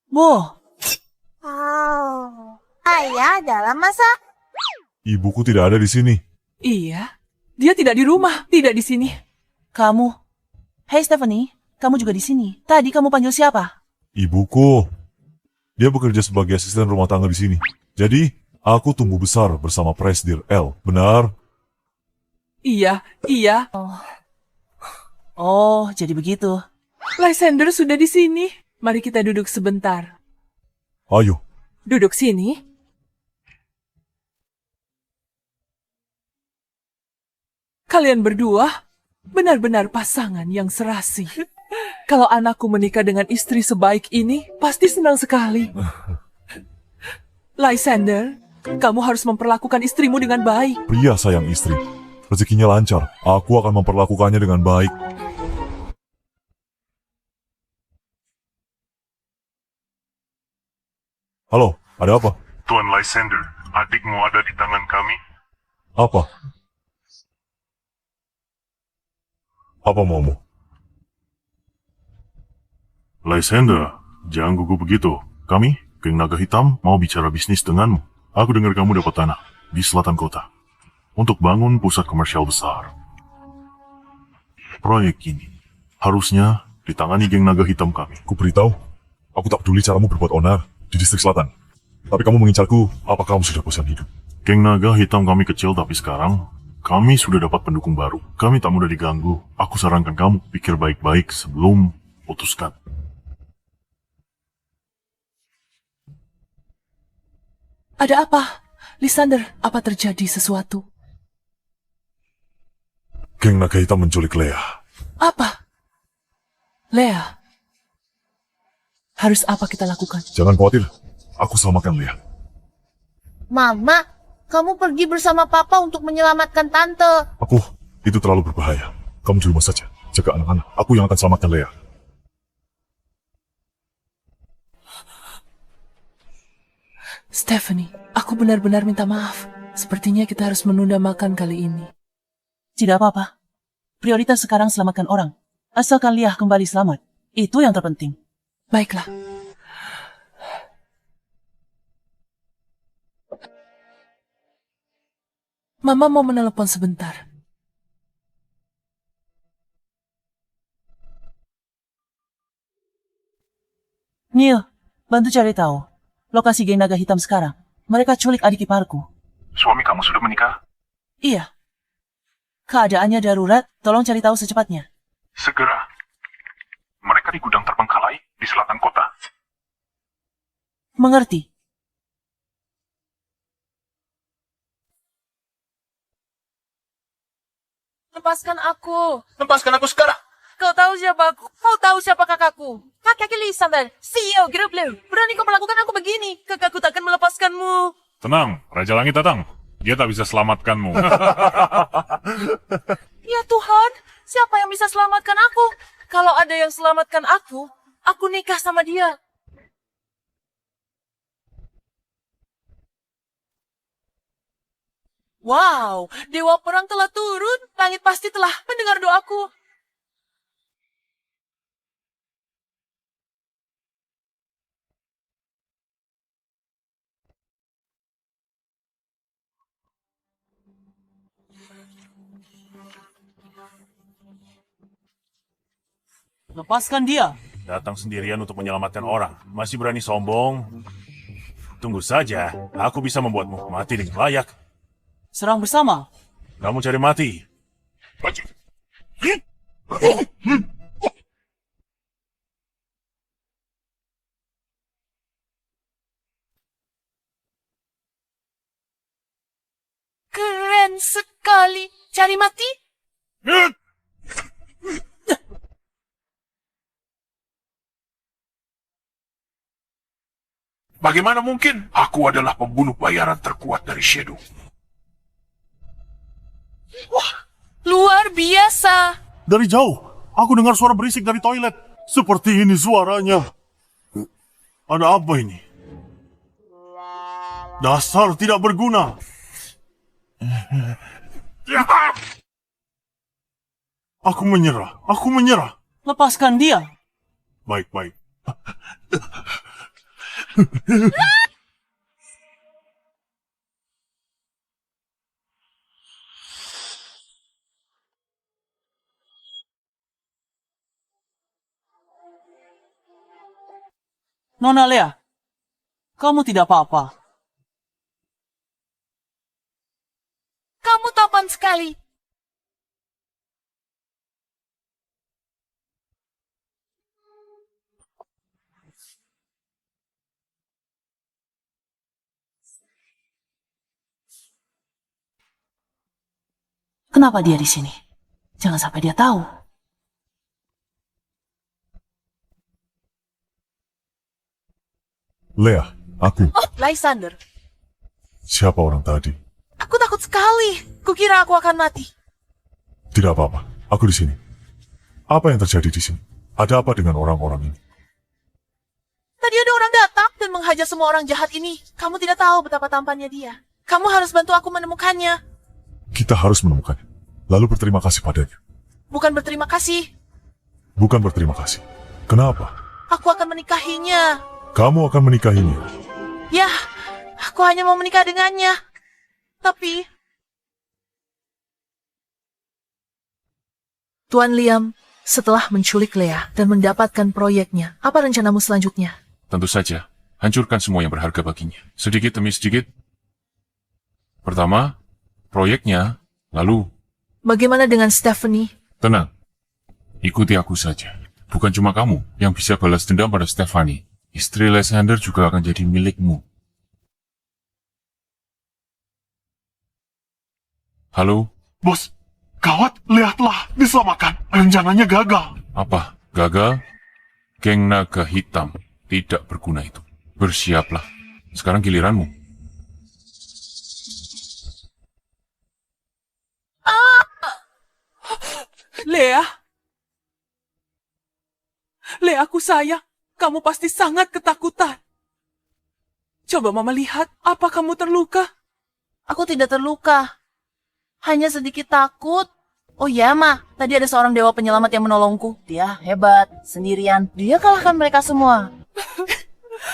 Boh, Ayah dalam masak. Ibuku tidak ada di sini. Iya, dia tidak di rumah, tidak di sini. kamu. Hey Stephanie, kamu juga di sini. Tadi kamu panggil siapa? Ibuku. Dia bekerja sebagai asisten rumah tangga di sini. Jadi, aku tumbuh besar bersama Presdir L. Benar? Iya. Oh, jadi begitu. Lysander sudah di sini. Mari kita duduk sebentar. Ayo. Duduk sini. Kalian berdua benar-benar pasangan yang serasi. Kalau anakku menikah dengan istri sebaik ini, pasti senang sekali. Lysander, kamu harus memperlakukan istrimu dengan baik. Pria sayang istri. Rezekinya lancar. Aku akan memperlakukannya dengan baik. Halo, ada apa? Tuan Lysander, adikmu ada di tangan kami. Apa? Apa maumu? Lysander, jangan gugup begitu. Kami, geng naga hitam, mau bicara bisnis denganmu. Aku dengar kamu dapat tanah di selatan kota untuk bangun pusat komersial besar. Proyek ini harusnya ditangani geng naga hitam kami. Ku beritahu, aku tak peduli caramu berbuat onar di distrik selatan. Tapi kamu mengincarku, apa kamu sudah bosan hidup? Geng naga hitam kami kecil, tapi sekarang kami sudah dapat pendukung baru. Kami tak mudah diganggu. Aku sarankan kamu pikir baik-baik sebelum putuskan. Ada apa? Lysander, apa terjadi sesuatu? Geng naga hitam menculik Lea. Apa? Lea, harus apa kita lakukan? Jangan khawatir, aku selamatkan Lea. Mama, kamu pergi bersama Papa untuk menyelamatkan Tante. Itu terlalu berbahaya. Kamu di rumah saja, jaga anak-anak. Aku yang akan selamatkan Lea. Stephanie, aku benar-benar minta maaf. Sepertinya kita harus menunda makan kali ini. Tidak apa-apa. Prioritas sekarang selamatkan orang. Asalkan Leah kembali selamat. Itu yang terpenting. Baiklah. Mama mau menelepon sebentar. Neil, bantu cari tahu lokasi geng naga hitam sekarang. Mereka culik adik iparku. Suami kamu sudah menikah? Iya. Keadaannya darurat, tolong cari tahu secepatnya. Segera. Mereka di gudang terbengkalai di selatan kota. Mengerti. Lepaskan aku. Lepaskan aku sekarang. Kau tahu siapa aku? Kau tahu siapa kakakku? Kakak Lisander, CEO Grup Blue. Berani kau melakukan aku begini? Kakakku takkan melepaskanmu. Tenang, Raja Langit datang. Dia tak bisa selamatkanmu. Ya Tuhan, siapa yang bisa selamatkan aku? Kalau ada yang selamatkan aku nikah sama dia. Wow, Dewa Perang telah turun. Langit pasti telah mendengar doaku. Lepaskan dia. Datang sendirian untuk menyelamatkan orang. Masih berani sombong? Tunggu saja, aku bisa membuatmu mati dengan layak. Serang bersama. Kamu cari mati. Keren sekali. Cari mati? Bagaimana mungkin? Aku adalah pembunuh bayaran terkuat dari Shadow. Luar biasa. Dari jauh, aku dengar suara berisik dari toilet. Seperti ini suaranya. Ada apa ini? Dasar tidak berguna. Aku menyerah. Lepaskan dia. Baik. Nona Leah, kamu tidak apa-apa. Kamu tampan sekali. Kenapa dia di sini? Jangan sampai dia tahu. Leah, aku. Oh, Lysander. Siapa orang tadi? Aku takut sekali. Kukira aku akan mati. Tidak apa-apa, aku di sini. Apa yang terjadi di sini? Ada apa dengan orang-orang ini? Tadi ada orang datang dan menghajar semua orang jahat ini. Kamu tidak tahu betapa tampannya dia. Kamu harus bantu aku menemukannya. Kita harus menemukannya. Lalu berterima kasih padanya. Bukan berterima kasih. Bukan berterima kasih. Kenapa? Aku akan menikahinya. Kamu akan menikahinya. Ya, aku hanya mau menikah dengannya. Tapi... Tuan Liam, setelah menculik Leah dan mendapatkan proyeknya, apa rencanamu selanjutnya? Tentu saja, hancurkan semua yang berharga baginya. Sedikit demi sedikit. Pertama, proyeknya, lalu... Bagaimana dengan Stephanie? Tenang, ikuti aku saja. Bukan cuma kamu yang bisa balas dendam pada Stephanie. Istri Lysander juga akan jadi milikmu. Halo? Bos, gawat, lihatlah, diselamatkan. Rencananya gagal. Apa? Gagal? Geng naga hitam tidak berguna itu. Bersiaplah. Sekarang giliranmu. Leah? Leah, aku sayang. Kamu pasti sangat ketakutan. Coba Mama lihat, apa kamu terluka? Aku tidak terluka. Hanya sedikit takut. Oh ya, Ma. Tadi ada seorang dewa penyelamat yang menolongku. Dia hebat, sendirian. Dia kalahkan mereka semua.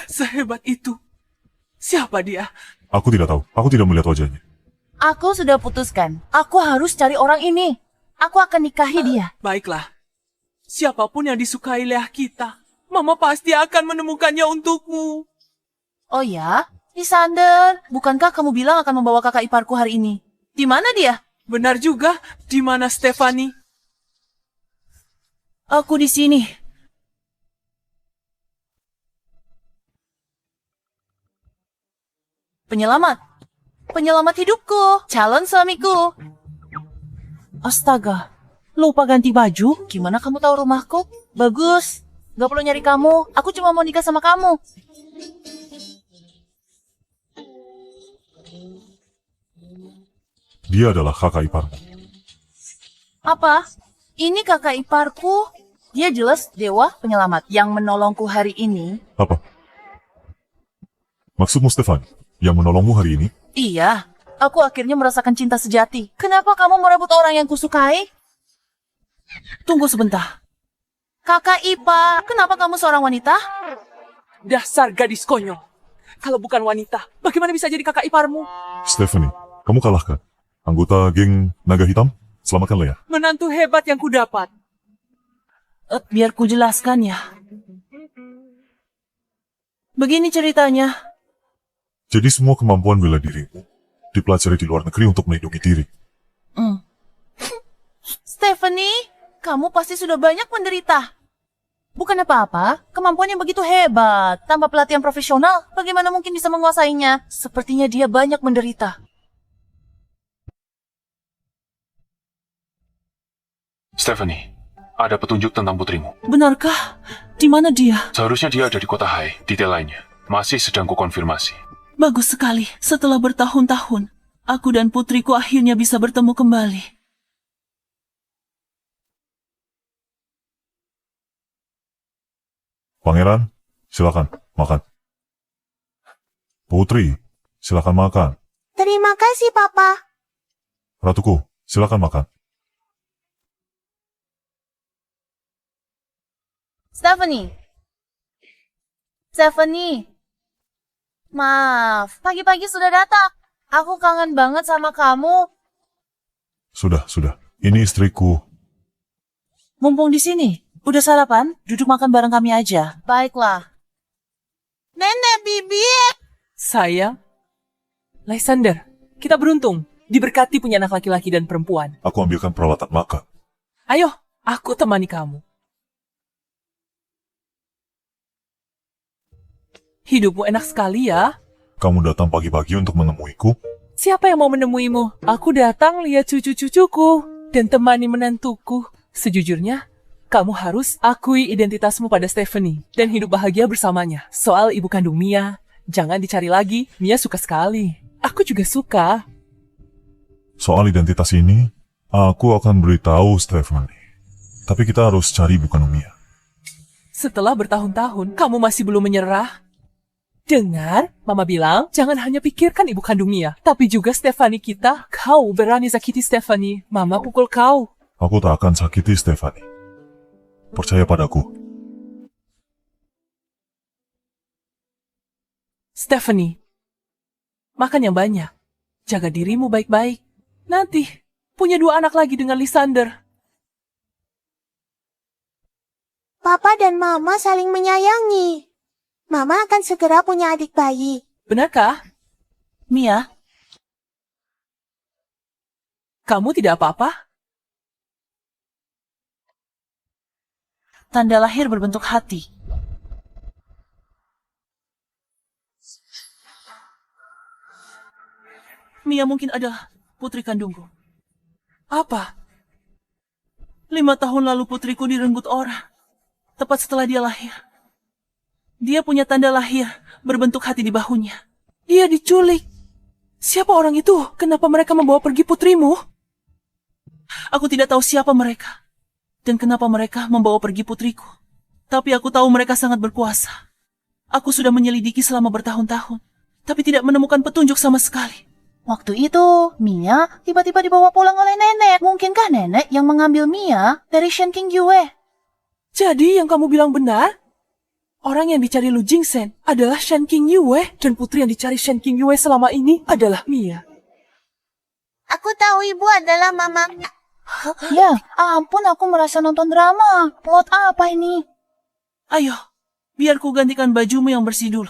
Sehebat itu. Siapa dia? Aku tidak tahu. Aku tidak melihat wajahnya. Aku sudah putuskan. Aku harus cari orang ini. Aku akan nikahi dia. Baiklah. Siapapun yang disukai leah kita, Mama pasti akan menemukannya untukmu. Oh ya? Lysander, bukankah kamu bilang akan membawa kakak iparku hari ini? Di mana dia? Benar juga. Di mana Stephanie? Aku di sini. Penyelamat. Penyelamat hidupku. Calon suamiku. Astaga, lupa ganti baju? Gimana kamu tahu rumahku? Bagus. Gak perlu nyari kamu. Aku cuma mau nikah sama kamu. Dia adalah kakak iparmu. Apa? Ini kakak iparku. Dia jelas dewa penyelamat yang menolongku hari ini. Apa? Maksudmu Stefan, yang menolongmu hari ini? Iya, aku akhirnya merasakan cinta sejati. Kenapa kamu merebut orang yang kusukai? Tunggu sebentar. Kakak Ipa, kenapa kamu seorang wanita? Dasar gadis konyol. Kalau bukan wanita, bagaimana bisa jadi kakak iparmu? Stephanie, kamu kalahkan. Anggota geng Naga Hitam, selamatkan Leah. Menantu hebat yang kudapat. Biar ku jelaskan ya. Begini ceritanya. Jadi semua kemampuan bela dirimu dipelajari di luar negeri untuk melindungi diri. Stephanie, kamu pasti sudah banyak menderita. Bukan apa-apa, kemampuannya begitu hebat. Tanpa pelatihan profesional, bagaimana mungkin bisa menguasainya? Sepertinya dia banyak menderita. Stephanie, ada petunjuk tentang putrimu. Benarkah? Di mana dia? Seharusnya dia ada di kota Hai. Detail lainnya masih sedang kukonfirmasi. Bagus sekali. Setelah bertahun-tahun, aku dan putriku akhirnya bisa bertemu kembali. Pangeran, silakan makan. Putri, silakan makan. Terima kasih, Papa. Ratuku, silakan makan. Stephanie. Maaf, pagi-pagi sudah datang. Aku kangen banget sama kamu. Sudah. Ini istriku. Mumpung di sini, udah sarapan? Duduk makan bareng kami aja. Baiklah. Nenek Bibi. Sayang. Lysander, kita beruntung. Diberkati punya anak laki-laki dan perempuan. Aku ambilkan peralatan makan. Ayo, aku temani kamu. Hidupmu enak sekali ya. Kamu datang pagi-pagi untuk menemuiku? Siapa yang mau menemuimu? Aku datang lihat cucu-cucuku dan temani menantuku. Sejujurnya, kamu harus akui identitasmu pada Stephanie dan hidup bahagia bersamanya. Soal ibu kandung Mia, jangan dicari lagi. Mia suka sekali. Aku juga suka. Soal identitas ini, aku akan beritahu Stephanie. Tapi kita harus cari bukan Mia. Setelah bertahun-tahun, kamu masih belum menyerah? Dengar, Mama bilang, jangan hanya pikirkan ibu kandung Mia, tapi juga Stephanie kita. Kau berani sakiti Stephanie, Mama pukul kau. Aku tak akan sakiti Stephanie. Percaya padaku. Stephanie, makan yang banyak. Jaga dirimu baik-baik. Nanti, punya 2 anak lagi dengan Lysander. Papa dan Mama saling menyayangi. Mama akan segera punya adik bayi. Benarkah? Mia, Kamu tidak apa-apa? tanda lahir berbentuk hati. Mia mungkin adalah putri kandungku. Apa? 5 tahun lalu putriku direnggut orang. Tepat setelah dia lahir. Dia punya tanda lahir berbentuk hati di bahunya. Dia diculik. Siapa orang itu? Kenapa mereka membawa pergi putrimu? Aku tidak tahu siapa mereka. Dan kenapa mereka membawa pergi putriku. Tapi aku tahu mereka sangat berkuasa. Aku sudah menyelidiki selama bertahun-tahun. Tapi tidak menemukan petunjuk sama sekali. Waktu itu, Mia tiba-tiba dibawa pulang oleh nenek. Mungkinkah nenek yang mengambil Mia dari Shen King Yue? Jadi yang kamu bilang benar? Orang yang dicari Lu Jingsen adalah Shen King Yue, dan putri yang dicari Shen King Yue selama ini adalah Mia. Aku tahu ibu adalah mama. Ya, ampun aku merasa nonton drama. Plot apa ini? Ayo, biar ku gantikan bajumu yang bersih dulu.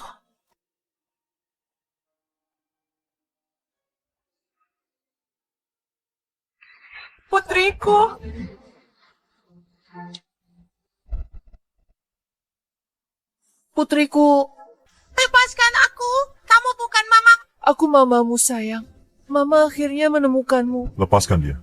Putriku. Putriku. Lepaskan aku. Kamu bukan mama. Aku mamamu, sayang. Mama akhirnya menemukanmu. Lepaskan dia.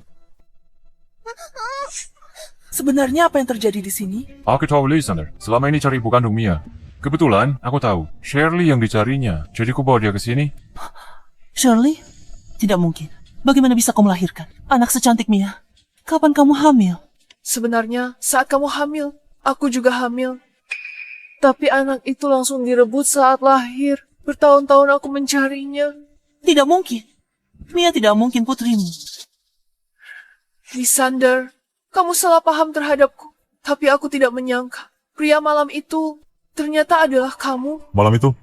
Sebenarnya apa yang terjadi di sini? Aku tahu Lysander, selama ini cari ibu kandung Mia. Kebetulan, aku tahu, Shirley yang dicarinya. Jadi aku bawa dia ke sini. Shirley? Tidak mungkin. Bagaimana bisa kau melahirkan anak secantik Mia? Kapan kamu hamil? Sebenarnya, saat kamu hamil, aku juga hamil. Tapi anak itu langsung direbut saat lahir. Bertahun-tahun aku mencarinya. Tidak mungkin. Mia tidak mungkin putrimu. Lysander, kamu salah paham terhadapku. Tapi aku tidak menyangka. Pria malam itu ternyata adalah kamu. Malam itu?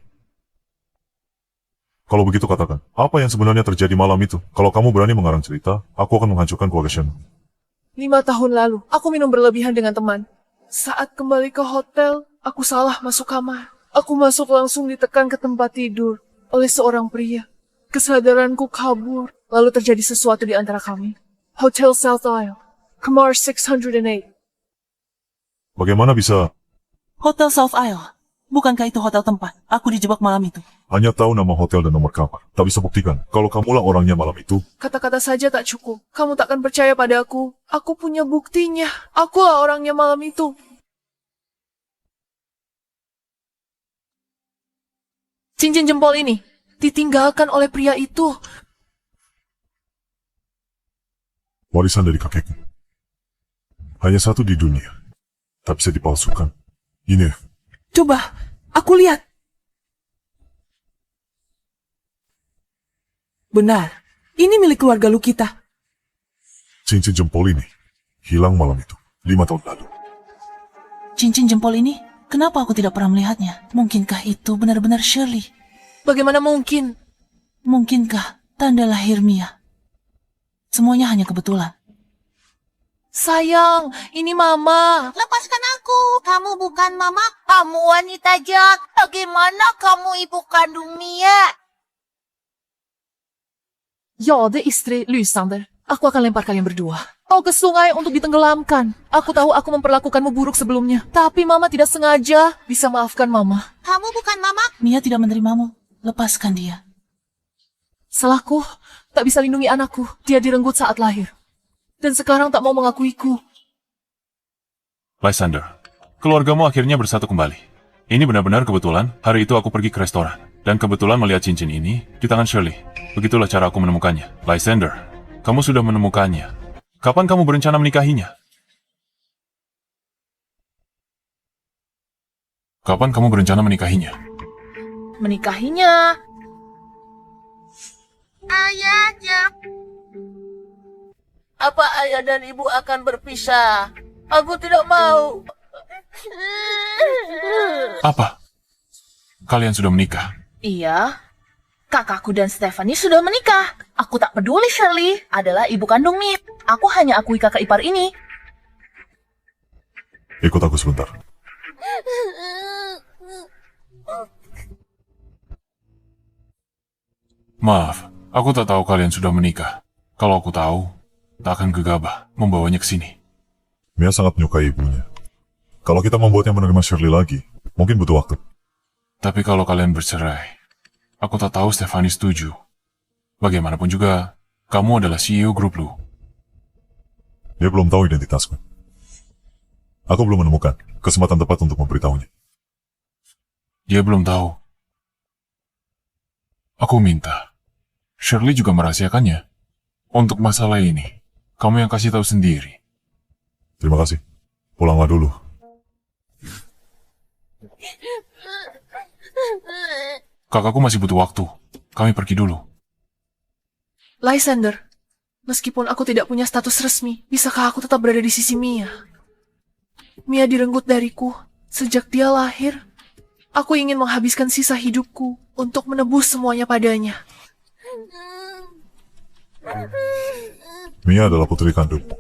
Kalau begitu katakan, apa yang sebenarnya terjadi malam itu? Kalau kamu berani mengarang cerita, aku akan menghancurkan keluarga Shen. 5 tahun lalu, aku minum berlebihan dengan teman. Saat kembali ke hotel, aku salah masuk kamar. Aku masuk langsung ditekan ke tempat tidur oleh seorang pria. Kesadaranku kabur, lalu terjadi sesuatu di antara kami. Hotel South Isle, kamar 608. Bagaimana bisa Hotel South Isle. Bukankah itu hotel tempat aku dijebak malam itu? hanya tahu nama hotel dan nomor kamar? Tak bisa buktikan kalau kamulah orangnya malam itu. Kata-kata saja tak cukup. Kamu takkan percaya padaku. Aku punya buktinya. Akulah orangnya malam itu. Cincin jempol ini ditinggalkan oleh pria itu. Warisan dari kakekku. Hanya satu di dunia. Tak bisa dipalsukan. Ini, Coba, aku lihat. Benar, ini milik keluarga Lukita. cincin jempol ini hilang malam itu, 5 tahun lalu. Cincin jempol ini? Kenapa aku tidak pernah melihatnya? Mungkinkah itu benar-benar Shirley? Bagaimana mungkin? Mungkinkah tanda lahir Mia? Semuanya hanya kebetulan. Sayang, ini mama. Lepaskan aku. Kamu bukan mama. Kamu wanita jahat. Bagaimana kamu ibu kandung Mia? Ya, det istri Lysander. Aku akan lempar kalian berdua. Kau ke sungai untuk ditenggelamkan. Aku tahu aku memperlakukanmu buruk sebelumnya. Tapi mama tidak sengaja. Bisa maafkan mama. Kamu bukan mama. Mia tidak menerimamu. Lepaskan dia. Salahku, tak bisa lindungi anakku. Dia direnggut saat lahir. Dan sekarang tak mau mengakuiku. Lysander, keluargamu akhirnya bersatu kembali. Ini benar-benar kebetulan, hari itu aku pergi ke restoran. Dan kebetulan melihat cincin ini di tangan Shirley. Begitulah cara aku menemukannya. Lysander, kamu sudah menemukannya. Kapan kamu berencana menikahinya? Kapan kamu berencana menikahinya? Menikahinya. Ayahnya. Apa ayah dan ibu akan berpisah? Aku tidak mau. Apa? Kalian sudah menikah? Iya. Kakakku dan Stephanie sudah menikah. Aku tak peduli Shirley adalah ibu kandung Mia. Aku hanya akui kakak ipar ini. Ikut aku sebentar. Maaf, aku tak tahu kalian sudah menikah. Kalau aku tahu, tak akan gegabah membawanya ke sini. Mia sangat menyukai ibunya. Kalau kita membuatnya menerima Shirley lagi, mungkin butuh waktu. Tapi kalau kalian bercerai, aku tak tahu Stephanie setuju. Bagaimanapun juga, kamu adalah CEO grup Lu. Dia belum tahu identitasku. Aku belum menemukan kesempatan tepat untuk memberitahunya. Dia belum tahu. Aku minta, Shirley juga merahasiakannya. Untuk masalah ini, kamu yang kasih tahu sendiri. Terima kasih. Pulanglah dulu. Kakakku masih butuh waktu. Kami pergi dulu. Lysander, meskipun aku tidak punya status resmi, bisakah aku tetap berada di sisi Mia? Mia direnggut dariku sejak dia lahir. Aku ingin menghabiskan sisa hidupku untuk menebus semuanya padanya. Mia adalah putri kandungmu.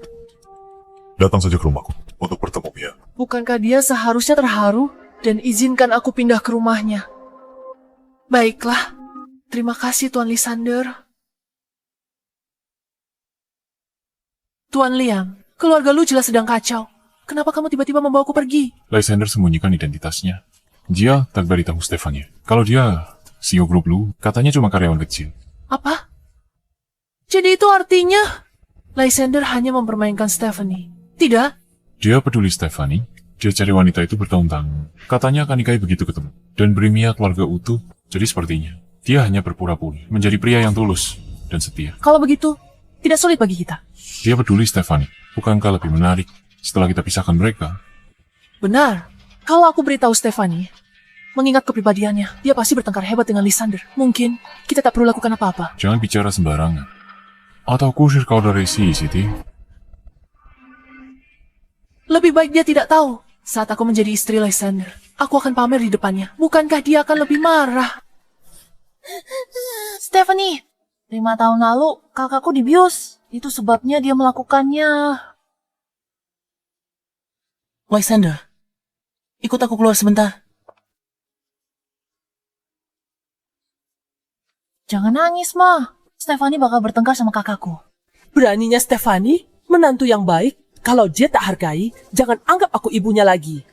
Datang saja ke rumahku untuk bertemu Mia. Bukankah dia seharusnya terharu dan izinkan aku pindah ke rumahnya? Baiklah, terima kasih Tuan Lysander. Tuan Liam, keluarga lu jelas sedang kacau. Kenapa kamu tiba-tiba membawaku pergi? Lysander sembunyikan identitasnya. Dia tak beritahu Stefania. Kalau dia CEO grup lu, katanya cuma karyawan kecil. Apa? Jadi itu artinya Lysander hanya mempermainkan Stephanie? Tidak? Dia peduli Stephanie. Dia cari wanita itu bertahun-tahun. Katanya akan nikahi begitu ketemu. Dan beri Mia keluarga utuh. Jadi sepertinya, dia hanya berpura-pura menjadi pria yang tulus dan setia. Kalau begitu, tidak sulit bagi kita. Dia peduli Stephanie. Bukankah lebih menarik setelah kita pisahkan mereka? Benar. Kalau aku beritahu Stephanie, mengingat kepribadiannya, dia pasti bertengkar hebat dengan Lysander. Mungkin kita tak perlu lakukan apa-apa. Jangan bicara sembarangan. Atau kusir kau dari Siti. Lebih baik dia tidak tahu. Saat aku menjadi istri Lysander, aku akan pamer di depannya. Bukankah dia akan lebih marah? Stephanie, 5 tahun lalu kakakku dibius. Itu sebabnya dia melakukannya. Lysander, ikut aku keluar sebentar. Jangan nangis, Ma. Stephanie bakal bertengkar sama kakakku. Beraninya Stephanie, menantu yang baik. Kalau dia tak hargai, jangan anggap aku ibunya lagi.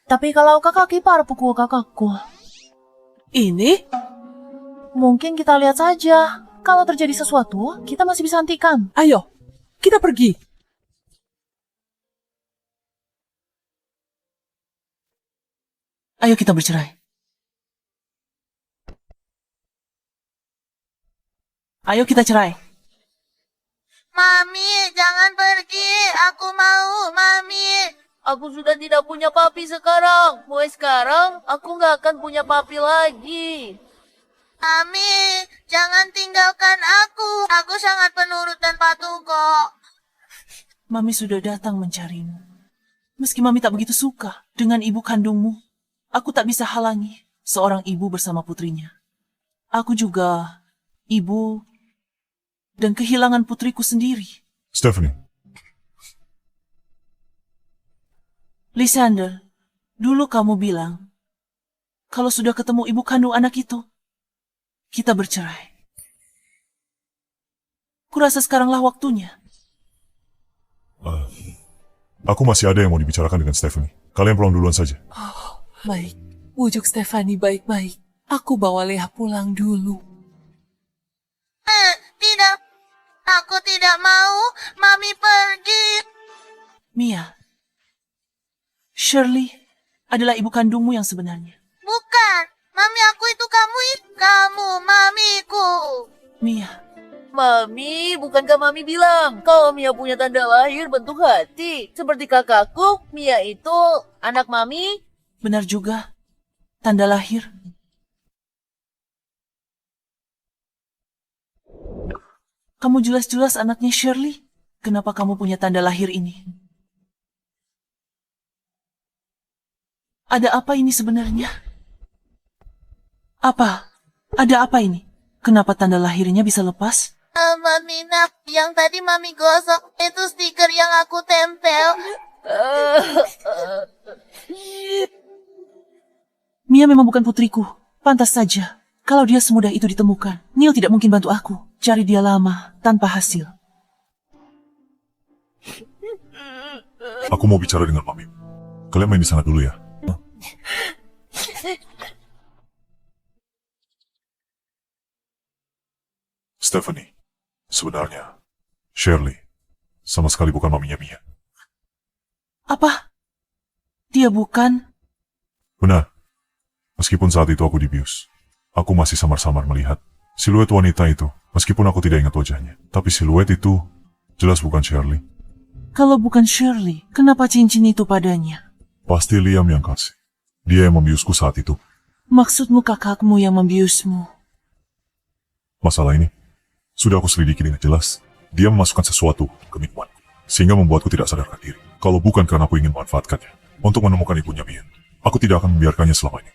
Tapi kalau kakak ipar pukul kakakku, Ini? mungkin kita lihat saja. Kalau terjadi sesuatu, kita masih bisa hentikan. Ayo, kita pergi. Ayo kita bercerai. Ayo kita cerai. Mami, jangan pergi. Aku mau, Mami. Aku sudah tidak punya papi sekarang. Mulai sekarang, aku nggak akan punya papi lagi. Mami, jangan tinggalkan aku. Aku sangat penurut dan patuh kok. Mami sudah datang mencarimu. Meski Mami tak begitu suka dengan ibu kandungmu, aku tak bisa halangi seorang ibu bersama putrinya. Aku juga ibu dan kehilangan putriku sendiri. Stephanie, Lysander, dulu kamu bilang, kalau sudah ketemu ibu kandung anak itu, kita bercerai. Kurasa sekaranglah waktunya. aku masih ada yang mau dibicarakan dengan Stephanie. Kalian pulang duluan saja. Baik, bujuk Stephanie baik-baik. Aku bawa Leah pulang dulu. Tidak, aku tidak mau. Mami pergi. Mia, Shirley adalah ibu kandungmu yang sebenarnya. Bukan, Mami aku itu kamu. Kamu, Mamiku. Mia, Mami, bukankah Mami bilang kalau Mia punya tanda lahir bentuk hati? Seperti kakakku, Mia itu anak Mami. benar juga. Tanda lahir. Kamu jelas-jelas anaknya Shirley. Kenapa kamu punya tanda lahir ini? Ada apa ini sebenarnya? Apa? Ada apa ini? Kenapa tanda lahirnya bisa lepas? Mami nak, yang tadi Mami gosok itu stiker yang aku tempel. Mia memang bukan putriku. Pantas saja. Kalau dia semudah itu ditemukan, Neil tidak mungkin bantu aku. Cari dia lama, tanpa hasil. Aku mau bicara dengan Mami. Kalian main di sana dulu ya. Stephanie, sebenarnya Shirley sama sekali bukan maminya Mia. Apa? Dia bukan? Benar. Meskipun saat itu aku dibius, aku masih samar-samar melihat siluet wanita itu. Meskipun aku tidak ingat wajahnya, tapi siluet itu jelas bukan Shirley. Kalau bukan Shirley, kenapa cincin itu padanya? Pasti Liam yang kasih. Dia yang membiusku saat itu. Maksudmu kakakmu yang membiusmu? Masalah ini Sudah aku selidiki dengan jelas. Dia memasukkan sesuatu ke minumanku, sehingga membuatku tidak sadarkan diri. Kalau bukan karena aku ingin memanfaatkannya untuk menemukan ibunya Mian, aku tidak akan membiarkannya selama ini.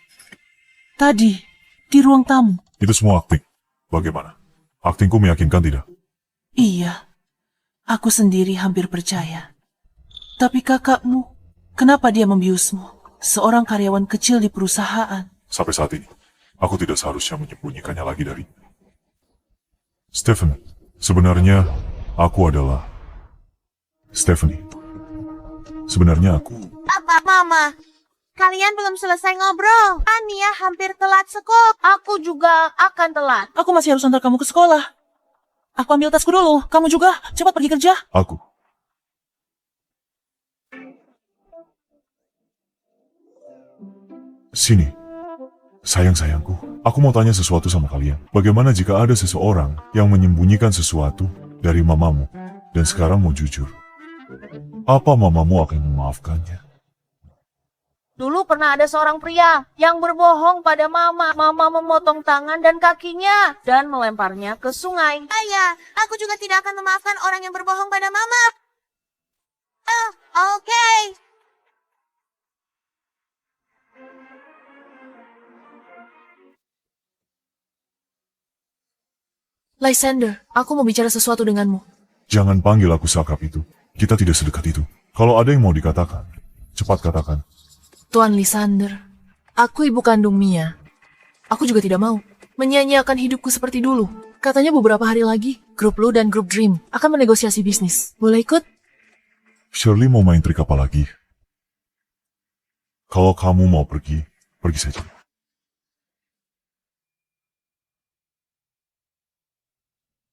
Tadi, di ruang tamu. Itu semua akting. Bagaimana? Aktingku meyakinkan tidak? Iya, aku sendiri hampir percaya. Tapi kakakmu, kenapa dia membiusmu? Seorang karyawan kecil di perusahaan. Sampai saat ini, aku tidak seharusnya menyembunyikannya lagi dari Stephen. Sebenarnya, aku adalah Stephanie. Sebenarnya aku... Papa, Mama, kalian belum selesai ngobrol. Ania hampir telat sekolah. Aku juga akan telat. Aku masih harus antar kamu ke sekolah. Aku ambil tasku dulu. Kamu juga, cepat pergi kerja. Aku. Sini. Sayang-sayangku, aku mau tanya sesuatu sama kalian. Bagaimana jika ada seseorang yang menyembunyikan sesuatu dari mamamu dan sekarang mau jujur? Apa mamamu akan memaafkannya? Dulu pernah ada seorang pria yang berbohong pada Mama. Mama memotong tangan dan kakinya dan melemparnya ke sungai. Ayah, aku juga tidak akan memaafkan orang yang berbohong pada Mama. Oke. Lysander, aku mau bicara sesuatu denganmu. Jangan panggil aku seakrab itu. Kita tidak sedekat itu. Kalau ada yang mau dikatakan, cepat katakan. Tuan Lysander, aku ibu kandung Mia. Aku juga tidak mau menyia-nyiakan hidupku seperti dulu. Katanya beberapa hari lagi, grup Lu dan grup Dream akan menegosiasi bisnis. Boleh ikut? Shirley mau main trik apa lagi? Kalau kamu mau pergi, pergi saja.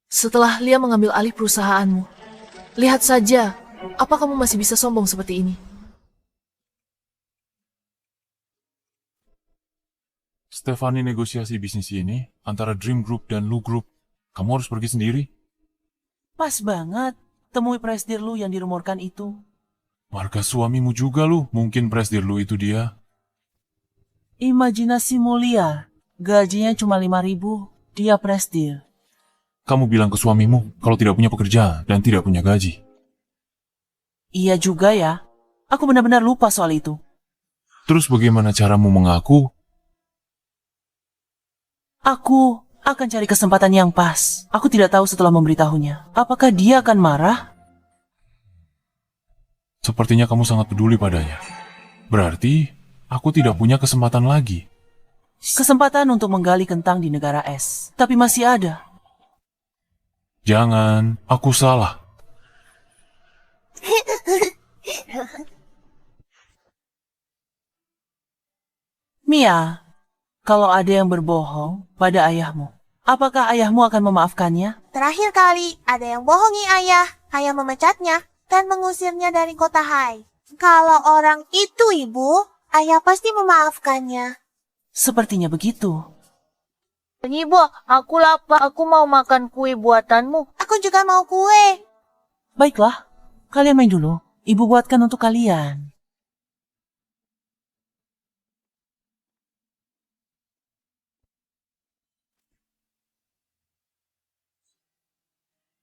Setelah Lia mengambil alih perusahaanmu, lihat saja, apa kamu masih bisa sombong seperti ini? Stefani negosiasi bisnis ini antara Dream Group dan Lu Group. Kamu harus pergi sendiri. Pas banget. Temui presidir lu yang dirumorkan itu. Markas suamimu juga lu. Mungkin presidir lu itu dia. Imajinasi mulia. Gajinya cuma 5.000. Dia presidir. Kamu bilang ke suamimu kalau tidak punya pekerjaan dan tidak punya gaji. Iya juga ya. Aku benar-benar lupa soal itu. Terus bagaimana caramu mengaku? Aku akan cari kesempatan yang pas. Aku tidak tahu setelah memberitahunya. Apakah dia akan marah? Sepertinya kamu sangat peduli padanya. Berarti aku tidak punya kesempatan lagi. Kesempatan untuk menggali kentang di negara es. Tapi masih ada. Jangan, aku salah. Mia, kalau ada yang berbohong pada ayahmu, apakah ayahmu akan memaafkannya? Terakhir kali ada yang bohongi ayah. Ayah memecatnya dan mengusirnya dari kota Hai. Kalau orang itu ibu, ayah pasti memaafkannya. Sepertinya begitu. Ibu, aku lapar. Aku mau makan kue buatanmu. Aku juga mau kue. Baiklah, kalian main dulu. Ibu buatkan untuk kalian.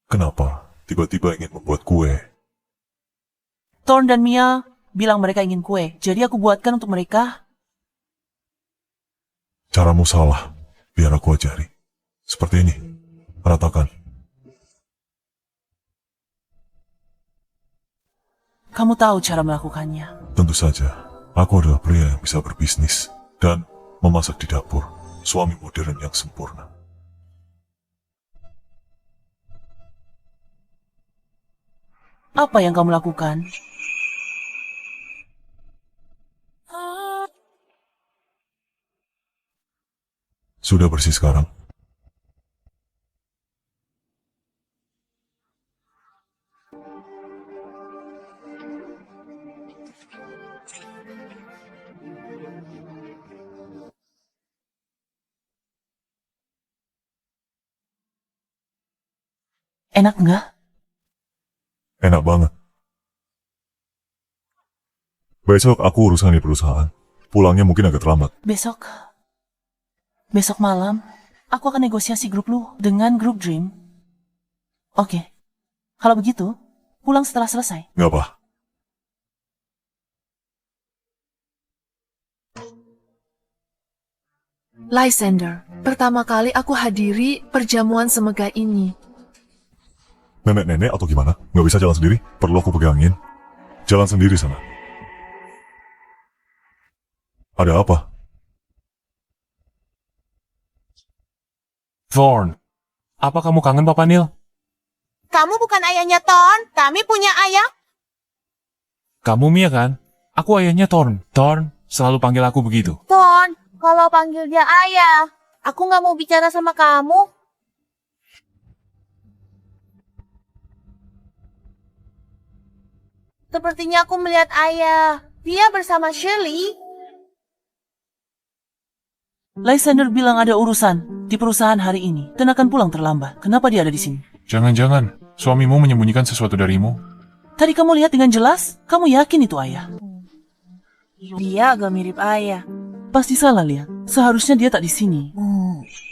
Kenapa tiba-tiba ingin membuat kue? Thorn dan Mia bilang mereka ingin kue, jadi aku buatkan untuk mereka. Caramu salah. Biar aku ajari. Seperti ini. Ratakan. Kamu tahu cara melakukannya. Tentu saja, aku adalah pria yang bisa berbisnis dan memasak di dapur. Suami modern yang sempurna. Apa yang kamu lakukan? Sudah bersih sekarang? Enak nggak? Enak banget. Besok aku urusan di perusahaan. Pulangnya mungkin agak terlambat. Besok malam, aku akan negosiasi grup lu dengan grup Dream. Oke. Kalau begitu, pulang setelah selesai. Nggak apa. Lysander, pertama kali aku hadiri perjamuan semegah ini. Nenek-nenek atau gimana? Nggak bisa jalan sendiri? Perlu aku pegangin? Jalan sendiri sana. Ada apa? Thorn, apa kamu kangen Papa Neil? Kamu bukan ayahnya Thorn, kami punya ayah. Kamu Mia kan? Aku ayahnya Thorn. Thorn selalu panggil aku begitu. Thorn, kalau panggil dia ayah, aku nggak mau bicara sama kamu. Sepertinya aku melihat ayah. Dia bersama Shirley. Lysander bilang ada urusan di perusahaan hari ini dan akan pulang terlambat. Kenapa dia ada di sini? Jangan-jangan suamimu menyembunyikan sesuatu darimu. Tadi kamu lihat dengan jelas, kamu yakin itu ayah? Dia agak mirip ayah. Pasti salah lihat. Seharusnya dia tak di sini.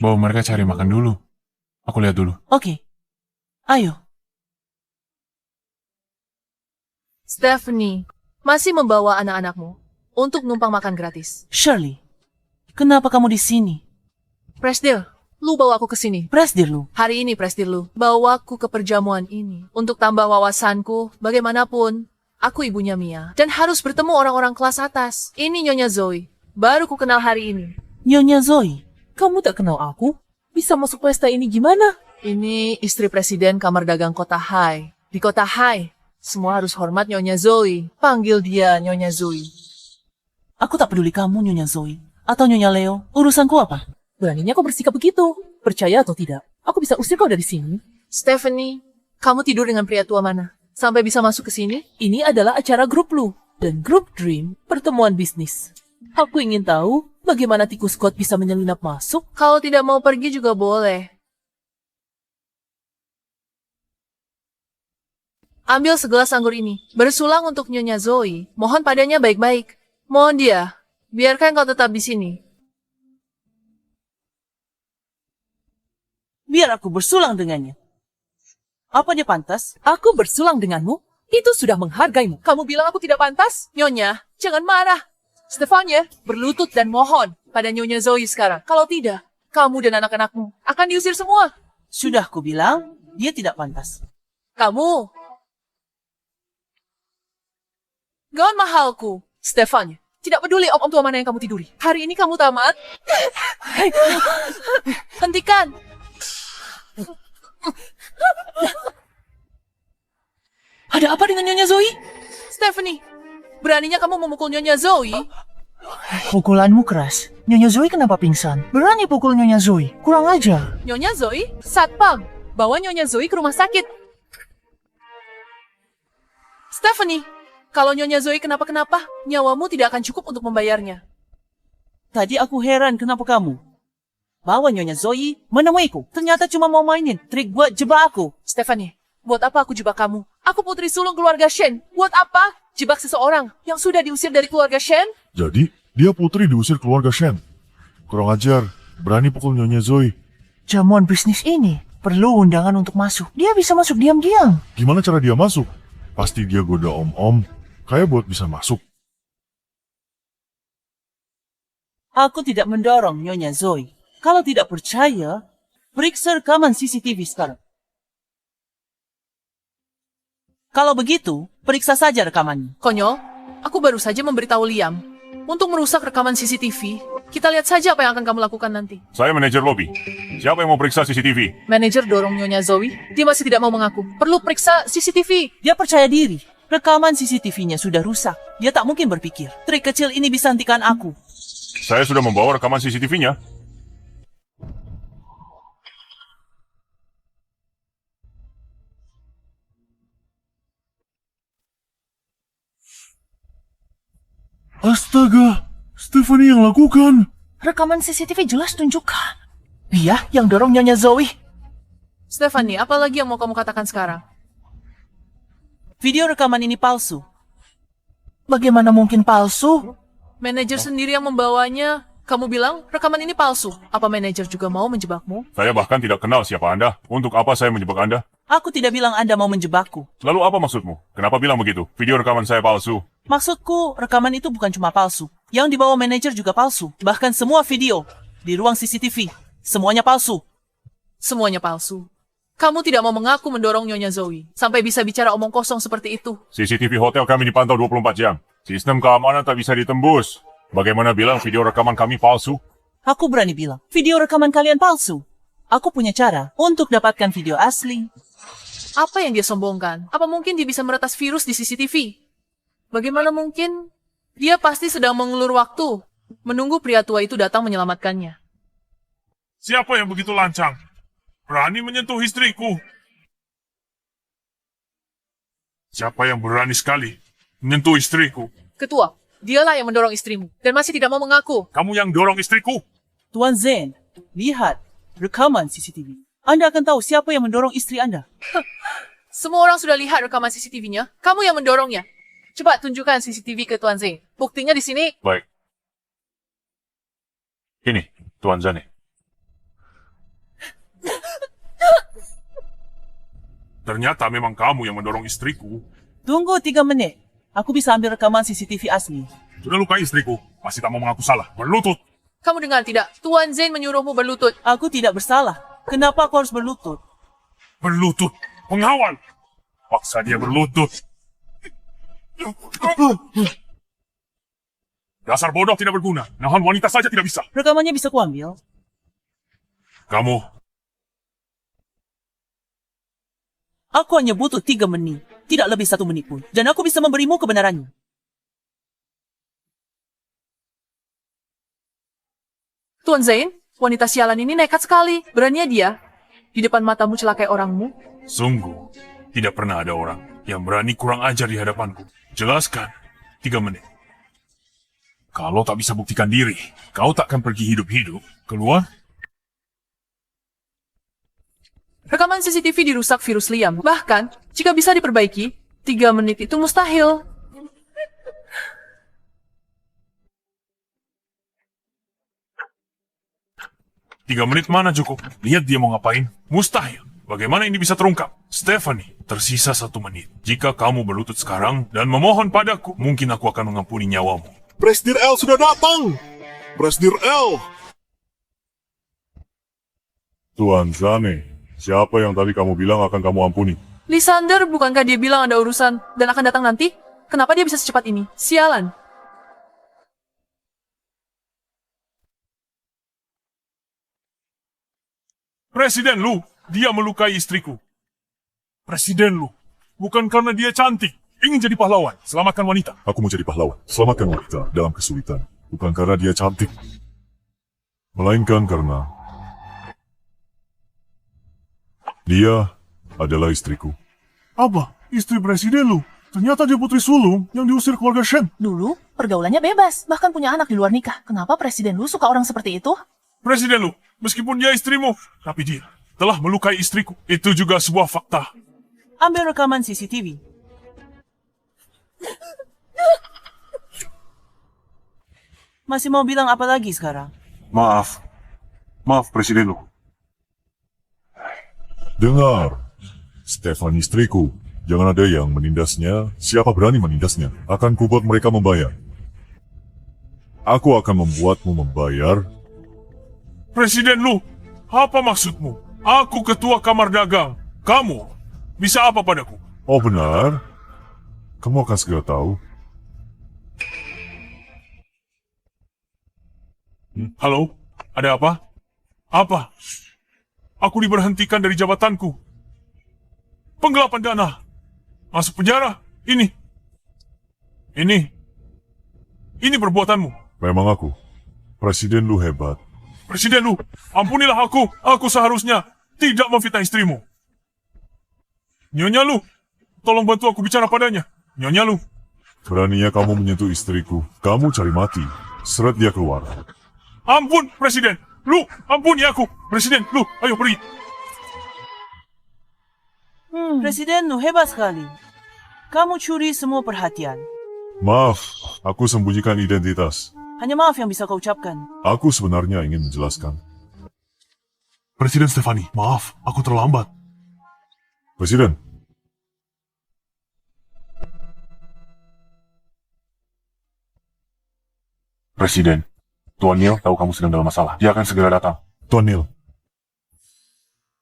Bawa mereka cari makan dulu. Aku lihat dulu. Oke. Ayo. Stephanie, masih membawa anak-anakmu untuk numpang makan gratis. Shirley, kenapa kamu di sini? Presdir, lu bawa aku ke sini. Presdir lu. Hari ini Presdir lu, bawaku ke perjamuan ini. Untuk tambah wawasanku, bagaimanapun, aku ibunya Mia. Dan harus bertemu orang-orang kelas atas. Ini Nyonya Zoe. Baru ku kenal hari ini. Nyonya Zoe. Kamu tak kenal aku? Bisa masuk pesta ini gimana? Ini istri presiden kamar dagang kota High. Di kota High, semua harus hormat Nyonya Zoe. Panggil dia Nyonya Zoe. Aku tak peduli kamu Nyonya Zoe. Atau Nyonya Leo. Urusanku apa? Beraninya kau bersikap begitu. Percaya atau tidak, aku bisa usir kau dari sini. Stephanie, kamu tidur dengan pria tua mana? Sampai bisa masuk ke sini? Ini adalah acara grup lu. Dan grup Dream, pertemuan bisnis. Aku ingin tahu bagaimana tikus Scott bisa menyelinap masuk. Kalau tidak mau pergi juga boleh. Ambil segelas anggur ini. Bersulang untuk Nyonya Zoe. Mohon padanya baik-baik. Mohon dia. Biarkan kau tetap di sini. Biar aku bersulang dengannya. Apa dia pantas? Aku bersulang denganmu? Itu sudah menghargaimu. Kamu bilang aku tidak pantas? Nyonya, jangan marah. Stefania, berlutut dan mohon pada Nyonya Zoe sekarang. Kalau tidak, kamu dan anak-anakmu akan diusir semua. Sudah ku bilang, dia tidak pantas. Kamu. Gaun mahalku. Stefania, tidak peduli om tua mana yang kamu tiduri. Hari ini kamu tamat. Hentikan. Ada apa dengan Nyonya Zoe? Stephanie, beraninya kamu memukul Nyonya Zoe? Pukulanmu keras. Nyonya Zoe kenapa pingsan? Berani pukul Nyonya Zoe? Kurang ajar. Nyonya Zoe, satpam, bawa Nyonya Zoe ke rumah sakit. Stephanie, kalau Nyonya Zoe kenapa-kenapa, nyawamu tidak akan cukup untuk membayarnya. Tadi aku heran kenapa kamu bawa Nyonya Zoe menemuiku. Ternyata cuma mau mainin trik buat jebak aku. Stephanie, buat apa aku jebak kamu? Aku putri sulung keluarga Shen. Buat apa? Jebak seseorang yang sudah diusir dari keluarga Shen? Jadi, dia putri diusir keluarga Shen. Kurang ajar, berani pukul Nyonya Zoe. Jamuan bisnis ini perlu undangan untuk masuk. Dia bisa masuk diam-diam. Gimana cara dia masuk? Pasti dia goda om-om, kayak buat bisa masuk. Aku tidak mendorong Nyonya Zoe. Kalau tidak percaya, periksa rekaman CCTV sekarang. Kalau begitu, periksa saja rekamannya. Konyol, aku baru saja memberitahu Liam untuk merusak rekaman CCTV. Kita lihat saja apa yang akan kamu lakukan nanti. Saya manajer lobby. Siapa yang mau periksa CCTV? Manajer dorong Nyonya Zoe. Dia masih tidak mau mengaku. Perlu periksa CCTV. Dia percaya diri. Rekaman CCTV-nya sudah rusak. Dia tak mungkin berpikir, trik kecil ini bisa hentikan aku. Saya sudah membawa rekaman CCTV-nya. Astaga, Stephanie yang lakukan. Rekaman CCTV jelas tunjukkan. Dia yang dorong Nyonya Zoe. Stephanie, apa lagi yang mau kamu katakan sekarang? Video rekaman ini palsu. Bagaimana mungkin palsu? Manajer sendiri yang membawanya. Kamu bilang rekaman ini palsu. Apa manajer juga mau menjebakmu? Saya bahkan tidak kenal siapa Anda. Untuk apa saya menjebak Anda? Aku tidak bilang Anda mau menjebakku. Lalu apa maksudmu? Kenapa bilang begitu? Video rekaman saya palsu. Maksudku, rekaman itu bukan cuma palsu. Yang dibawa manajer juga palsu. Bahkan semua video di ruang CCTV, semuanya palsu. Semuanya palsu. Kamu tidak mau mengaku mendorong Nyonya Zoe, sampai bisa bicara omong kosong seperti itu. CCTV hotel kami dipantau 24 jam. Sistem keamanan tak bisa ditembus. Bagaimana bilang video rekaman kami palsu? Aku berani bilang, video rekaman kalian palsu. Aku punya cara untuk dapatkan video asli. Apa yang dia sombongkan? Apa mungkin dia bisa meretas virus di CCTV? Bagaimana mungkin? Dia pasti sedang mengulur waktu, menunggu pria tua itu datang menyelamatkannya. Siapa yang begitu lancang? Berani menyentuh istriku? Siapa yang berani sekali menyentuh istriku? Ketua, dialah yang mendorong istrimu, dan masih tidak mau mengaku. Kamu yang dorong istriku? Tuan Zen, lihat rekaman CCTV. Anda akan tahu siapa yang mendorong istri Anda. Semua orang sudah lihat rekaman CCTV-nya. Kamu yang mendorongnya. Coba tunjukkan CCTV ke Tuan Zane. Buktinya di sini. Baik. Ini, Tuan Zane. Ternyata memang kamu yang mendorong istriku. Tunggu 3 menit. Aku bisa ambil rekaman CCTV asli. Sudah lukai istriku. Masih tak mau mengaku salah. Berlutut. Kamu dengar tidak? Tuan Zane menyuruhmu berlutut. Aku tidak bersalah. Kenapa aku harus berlutut? Berlutut. Pengawal. Paksa dia berlutut. Dasar bodoh tidak berguna. Nahan wanita saja tidak bisa. Rekamannya bisa kuambil. Kamu. Aku hanya butuh 3 menit. Tidak lebih 1 menit pun. Dan aku bisa memberimu kebenarannya. Tuan Zane, wanita sialan ini nekat sekali. Beraninya dia. Di depan matamu celakai orangmu. Sungguh, tidak pernah ada orang yang berani kurang ajar di hadapanku. Jelaskan, 3 menit. Kalau tak bisa buktikan diri, kau tak akan pergi hidup-hidup. Keluar? Rekaman CCTV dirusak virus Liam. Bahkan, jika bisa diperbaiki, 3 menit itu mustahil. Tiga menit mana cukup? Lihat dia mau ngapain. Mustahil. Bagaimana ini bisa terungkap? Stephanie, tersisa 1 menit. Jika kamu berlutut sekarang dan memohon padaku, mungkin aku akan mengampuni nyawamu. Presidir L sudah datang! Presidir L! Tuan Zane, siapa yang tadi kamu bilang akan kamu ampuni? Lysander, bukankah dia bilang ada urusan dan akan datang nanti? Kenapa dia bisa secepat ini? Sialan. Presiden Lu, dia melukai istriku. Presiden Lu, bukan karena dia cantik, ingin jadi pahlawan, selamatkan wanita. Aku mau jadi pahlawan, selamatkan wanita dalam kesulitan. Bukan karena dia cantik, melainkan karena dia adalah istriku. Apa? Istri Presiden Lu? Ternyata dia putri sulung yang diusir keluarga Shen. Dulu, pergaulannya bebas, bahkan punya anak di luar nikah. Kenapa Presiden Lu suka orang seperti itu? Presiden Lu, meskipun dia istrimu, tapi dia telah melukai istriku. Itu juga sebuah fakta. Ambil rekaman CCTV. Masih mau bilang apa lagi sekarang? Maaf Presiden Lu. Dengar, Stephanie istriku. Jangan ada yang menindasnya. Siapa berani menindasnya, akan kubuat mereka membayar. Aku akan membuatmu membayar. Presiden Lu, apa maksudmu? Aku ketua kamar dagang. Kamu bisa apa padaku? Oh benar? Kamu akan segera tahu. Halo? Ada apa? Apa? Aku diberhentikan dari jabatanku. Penggelapan dana. Masuk penjara. Ini perbuatanmu. Memang aku. Presiden Lu hebat. Presiden Lu, ampunilah aku. Aku seharusnya tidak memfitnah istrimu. Nyonya Lu, tolong bantu aku bicara padanya. Nyonya Lu. Beraninya kamu menyentuh istriku. Kamu cari mati. Seret dia keluar. Ampun, Presiden. Lu, ampuni aku. Presiden Lu, ayo pergi. Presiden Lu hebat sekali. Kamu curi semua perhatian. Maaf, aku sembunyikan identitas. Hanya maaf yang bisa kau ucapkan. Aku sebenarnya ingin menjelaskan. Presiden Stephanie, maaf, aku terlambat. Presiden, Presiden, Tuan Neil tahu kamu sedang dalam masalah. Dia akan segera datang. Tuan Neil.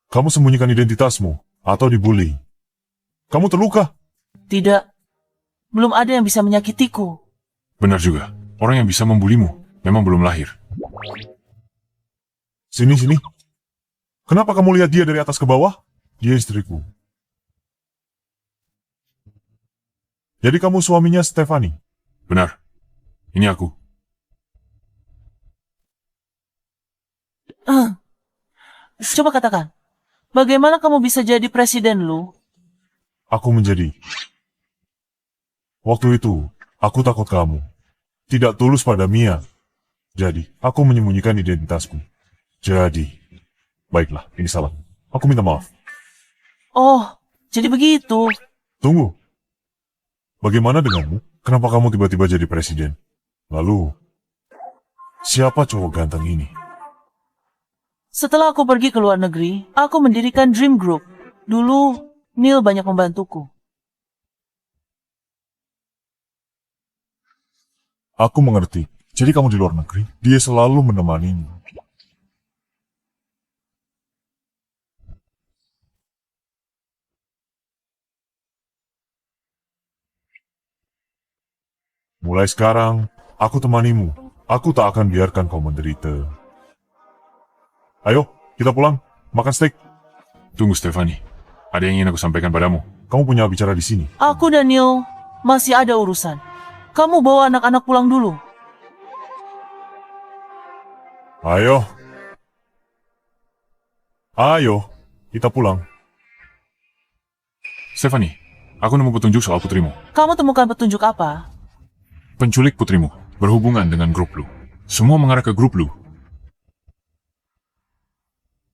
Kamu sembunyikan identitasmu atau dibully. Kamu terluka. Tidak. Belum ada yang bisa menyakitiku. Benar juga. Orang yang bisa membulimu memang belum lahir. Sini, sini. Kenapa kamu lihat dia dari atas ke bawah? Dia istriku. Jadi kamu suaminya Stephanie? Benar. Ini aku. Coba katakan, bagaimana kamu bisa jadi presiden, Lu? Aku menjadi. Waktu itu, aku takut kamu. Tidak tulus pada Mia. Jadi, aku menyembunyikan identitasku. Jadi, baiklah, ini salah. Aku minta maaf. Oh, jadi begitu. Tunggu. Bagaimana denganmu? Kenapa kamu tiba-tiba jadi presiden? Lalu, siapa cowok ganteng ini? Setelah aku pergi ke luar negeri, aku mendirikan Dream Group. Dulu, Neil banyak membantuku. Aku mengerti. Jadi kamu di luar negeri, dia selalu menemanimu. Mulai sekarang, aku temanimu. Aku tak akan biarkan kau menderita. Ayo, kita pulang. Makan steak. Tunggu, Stephanie. Ada yang ingin aku sampaikan padamu. Kamu punya bicara di sini. Aku dan Neil masih ada urusan. Kamu bawa anak-anak pulang dulu. Ayo. Ayo, kita pulang. Stephanie, aku nemu petunjuk soal putrimu. Kamu temukan petunjuk apa? Penculik putrimu berhubungan dengan grup Lu. Semua mengarah ke grup Lu.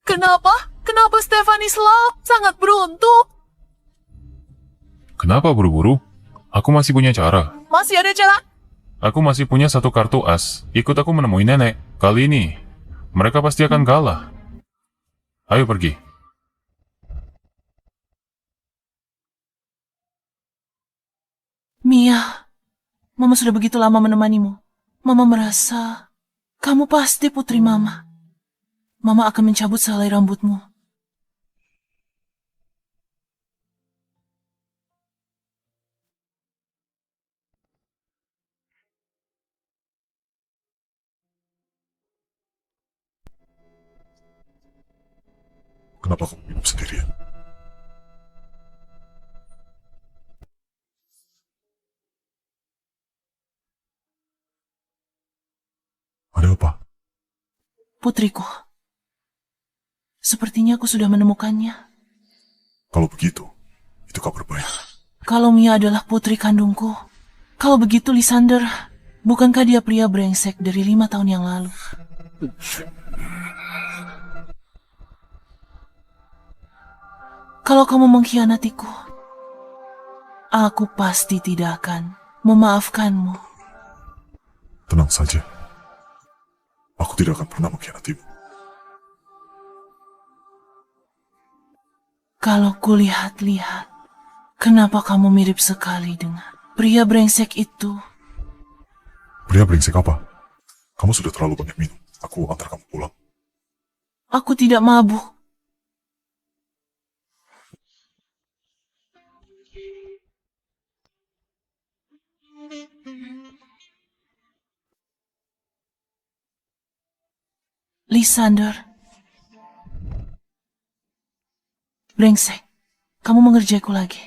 Kenapa? Kenapa Stephanie selalu sangat beruntung? Kenapa buru-buru? Aku masih punya cara. Masih ada cara? Aku masih punya satu kartu as. Ikut aku menemui nenek. Kali ini, mereka pasti akan kalah. Ayo pergi. Mia, Mama sudah begitu lama menemanimu. Mama merasa kamu pasti putri Mama. Mama akan mencabut sehelai rambutmu. Kenapa kamu minum sendirian? Ada apa? Putriku. Sepertinya aku sudah menemukannya. Kalau begitu, itu kabar baik. Kalau Mia adalah putri kandungku, kalau begitu Lysander, bukankah dia pria brengsek dari 5 tahun yang lalu? Kalau kamu mengkhianatiku, aku pasti tidak akan memaafkanmu. Tenang saja. Aku tidak akan pernah mengkhianatimu. Kalau kulihat-lihat, kenapa kamu mirip sekali dengan pria brengsek itu? Pria brengsek apa? Kamu sudah terlalu banyak minum. Aku antar kamu pulang. Aku tidak mabuk. Lysander. Brengsek, kamu mengerjaiku lagi.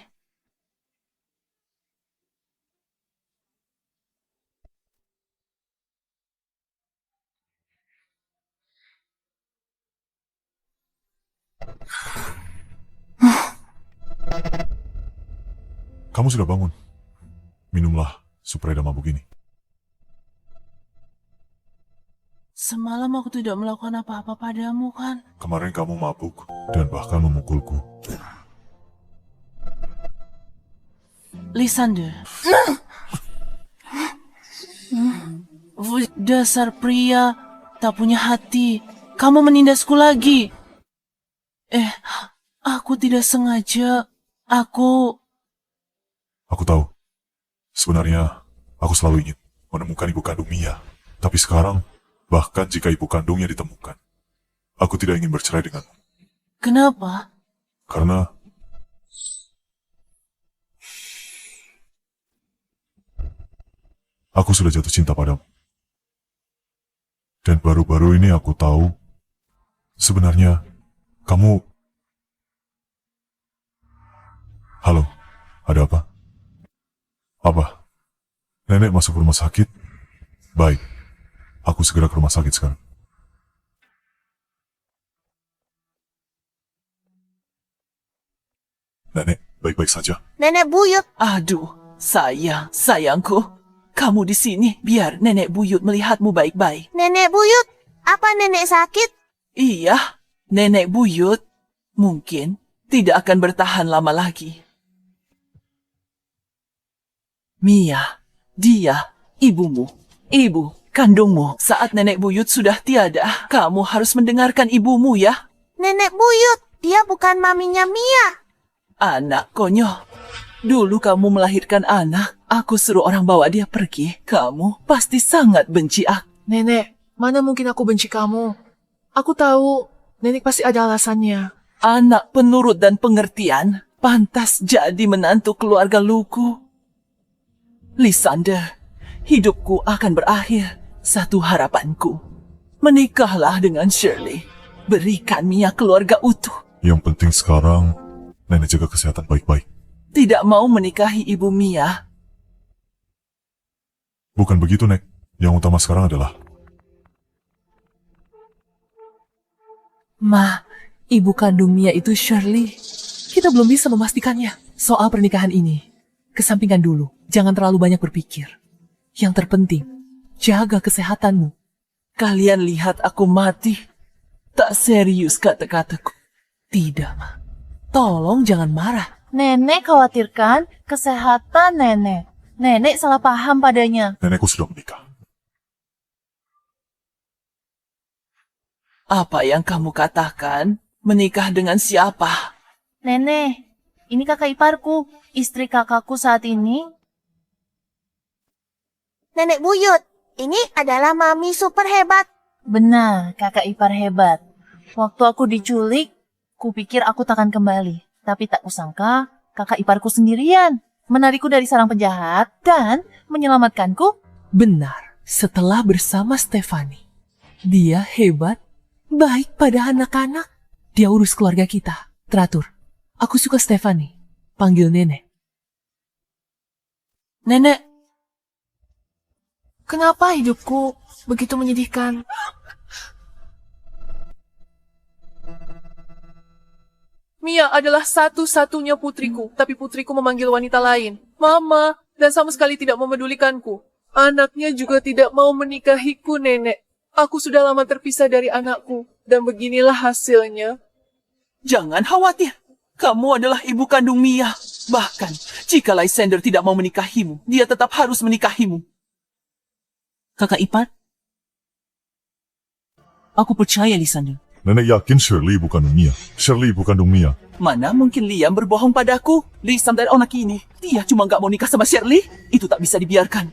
Kamu sudah bangun. Minumlah supaya tidak mabuk ini. Semalam aku tidak melakukan apa-apa padamu, kan? Kemarin kamu mabuk dan bahkan memukulku. Lysander. Dasar pria tak punya hati. Kamu menindasku lagi. Aku tidak sengaja. Aku... Aku tahu. Sebenarnya, aku selalu ingin menemukan ibu kandung Mia. Tapi sekarang, bahkan jika ibu kandungnya ditemukan, aku tidak ingin bercerai denganmu. Kenapa? Karena aku sudah jatuh cinta padamu. Dan baru-baru ini aku tahu, sebenarnya kamu... Halo, ada apa? Apa? Nenek masuk rumah sakit? Baik, aku segera ke rumah sakit sekarang. Nenek, baik-baik saja. Nenek buyut. Aduh, sayangku. Kamu di sini biar nenek buyut melihatmu baik-baik. Nenek buyut, apa nenek sakit? Iya, nenek buyut mungkin tidak akan bertahan lama lagi. Mia, dia ibumu, ibu kandungmu. Saat nenek buyut sudah tiada, kamu harus mendengarkan ibumu ya. Nenek buyut, dia bukan maminya Mia. Anak konyol. Dulu kamu melahirkan anak, aku suruh orang bawa dia pergi. Kamu pasti sangat benci aku. Nenek, mana mungkin aku benci kamu? Aku tahu, nenek pasti ada alasannya. Anak penurut dan pengertian, pantas jadi menantu keluarga Luku. Lysander, hidupku akan berakhir. Satu harapanku, menikahlah dengan Shirley. Berikan Mia keluarga utuh. Yang penting sekarang, nenek jaga kesehatan baik-baik. Tidak mau menikahi ibu Mia. Bukan begitu, Nek. Yang utama sekarang adalah... Ma, ibu kandung Mia itu Shirley. Kita belum bisa memastikannya. Soal pernikahan ini, kesampingkan dulu. Jangan terlalu banyak berpikir. Yang terpenting, jaga kesehatanmu. Kalian lihat aku mati. Tak serius kata-kataku. Tidak, Ma. Tolong jangan marah. Nenek khawatirkan kesehatan nenek. Nenek salah paham padanya. Nenekku sudah menikah. Apa yang kamu katakan? Menikah dengan siapa? Nenek, ini kakak iparku, istri kakakku saat ini. Nenek buyut, ini adalah mami super hebat. Benar, kakak ipar hebat. Waktu aku diculik, kupikir aku takkan kembali. Tapi tak kusangka, kakak iparku sendirian menarikku dari sarang penjahat dan menyelamatkanku. Benar, setelah bersama Stefani. Dia hebat, baik pada anak-anak. Dia urus keluarga kita. Teratur. Aku suka Stefani. Panggil nenek. Nenek, Kenapa hidupku begitu menyedihkan? Mia adalah satu-satunya putriku, tapi putriku memanggil wanita lain. Mama, dan sama sekali tidak memedulikanku. Anaknya juga tidak mau menikahiku, nenek. Aku sudah lama terpisah dari anakku, dan beginilah hasilnya. jangan khawatir. Kamu adalah ibu kandung Mia. Bahkan, jika Lysander tidak mau menikahimu, dia tetap harus menikahimu. Kakak ipar? Aku percaya, Lysander. Nenek yakin Shirley ibu kandung Mia. Shirley ibu kandung Mia. Mana mungkin Liam berbohong padaku? Lysander anak ini. Dia cuma gak mau nikah sama Shirley. Itu tak bisa dibiarkan.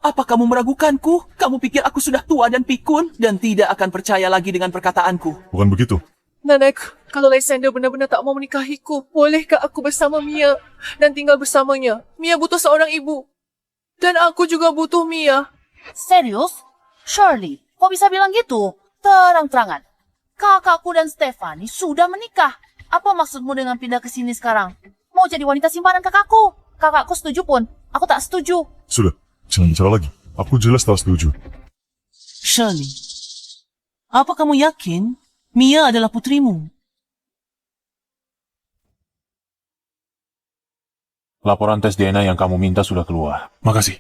Apa kamu meragukanku? Kamu pikir aku sudah tua dan pikun dan tidak akan percaya lagi dengan perkataanku? Bukan begitu. Nenek, kalau Lysander benar-benar tak mau menikahiku, bolehkah aku bersama Mia dan tinggal bersamanya? Mia butuh seorang ibu. Dan aku juga butuh Mia. Serius? Shirley, kok bisa bilang gitu? Terang-terangan. Kakakku dan Stefani sudah menikah. Apa maksudmu dengan pindah ke sini sekarang? Mau jadi wanita simpanan kakakku? Kakakku setuju pun, aku tak setuju. Sudah, jangan bicara lagi. Aku jelas tak setuju. Shirley, apa kamu yakin Mia adalah putrimu? Laporan tes DNA yang kamu minta sudah keluar. Makasih.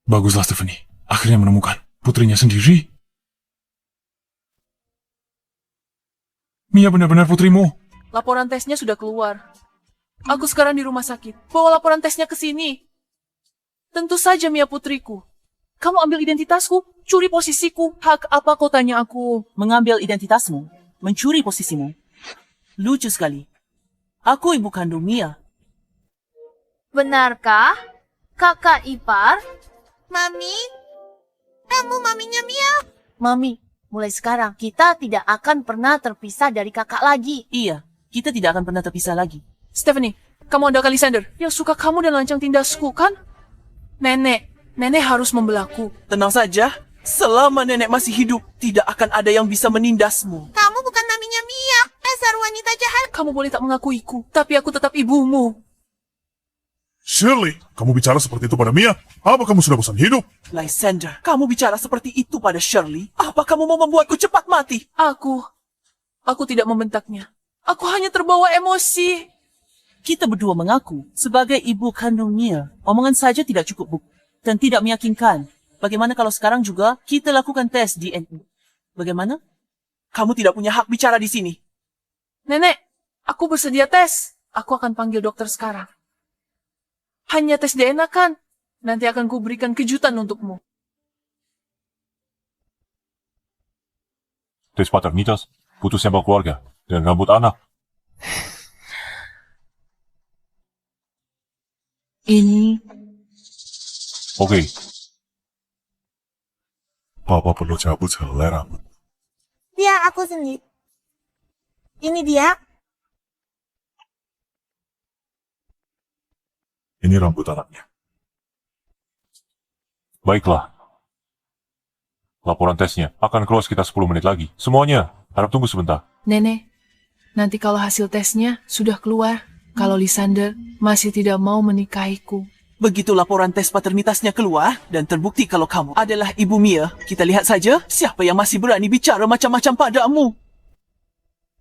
Baguslah Stephanie. Akhirnya menemukan putrinya sendiri. Mia benar-benar putrimu. Laporan tesnya sudah keluar. Aku sekarang di rumah sakit. Bawa laporan tesnya ke sini. Tentu saja Mia putriku. Kamu ambil identitasku, curi posisiku. Hak apa kau tanya aku? Mengambil identitasmu, mencuri posisimu. Lucu sekali. Aku ibu kandung Mia. Benarkah? Kakak ipar? Mami? Kamu maminya Mia? Mami, mulai sekarang kita tidak akan pernah terpisah dari kakak lagi. Iya, kita tidak akan pernah terpisah lagi. Stephanie, kamu ada Lysander yang suka kamu dan lancang tindasku, kan? Nenek harus membelaku. Tenang saja, selama nenek masih hidup, tidak akan ada yang bisa menindasmu. Kamu bukan maminya Mia, dasar wanita jahat. Kamu boleh tak mengakuiku, tapi aku tetap ibumu. Shirley, kamu bicara seperti itu pada Mia? Apa kamu sudah bosan hidup? Lysander, kamu bicara seperti itu pada Shirley? Apa kamu mau membuatku cepat mati? Aku tidak membentaknya. Aku hanya terbawa emosi. Kita berdua mengaku sebagai ibu kandung Mia. Omongan saja tidak cukup bukti dan tidak meyakinkan. Bagaimana kalau sekarang juga kita lakukan tes DNA? Bagaimana? Kamu tidak punya hak bicara di sini. Nenek, aku bersedia tes. Aku akan panggil dokter sekarang. Hanya tes DNA kan? Nanti akan kuberikan kejutan untukmu. Tes paternitas, putus sampel keluarga, dan rambut anak. Ini Oke, Papa perlu cabut helai rambut. Dia aku sendiri. Ini dia. Ini rambut anaknya. baiklah. Laporan tesnya akan keluar sekitar 10 menit lagi. Semuanya, harap tunggu sebentar. Nenek, nanti kalau hasil tesnya sudah keluar, kalau Lysander masih tidak mau menikahiku. Begitu laporan tes paternitasnya keluar dan terbukti kalau kamu adalah ibu Mia, kita lihat saja siapa yang masih berani bicara macam-macam padamu.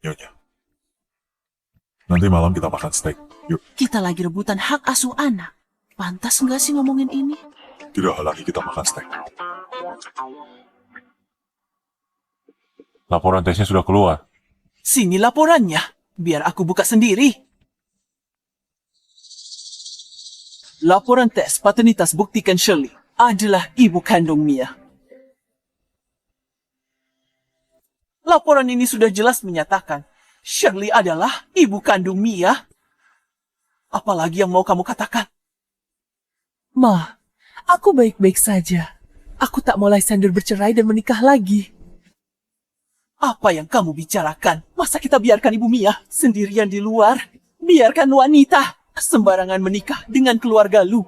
Nyonya. Nanti malam kita makan steak. Yuk, Kita lagi rebutan hak asuh anak. Pantas nggak sih ngomongin ini? tidak halangi kita makan steak. Laporan tesnya sudah keluar. Sini laporannya, biar aku buka sendiri. Laporan tes paternitas buktikan Shirley adalah ibu kandung Mia. Laporan ini sudah jelas menyatakan Shirley adalah ibu kandung Mia. Apalagi yang mau kamu katakan? Ma, aku baik-baik saja. Aku tak mau Lysander bercerai dan menikah lagi. Apa yang kamu bicarakan? Masa kita biarkan ibu Mia sendirian di luar? Biarkan wanita sembarangan menikah dengan keluarga lu.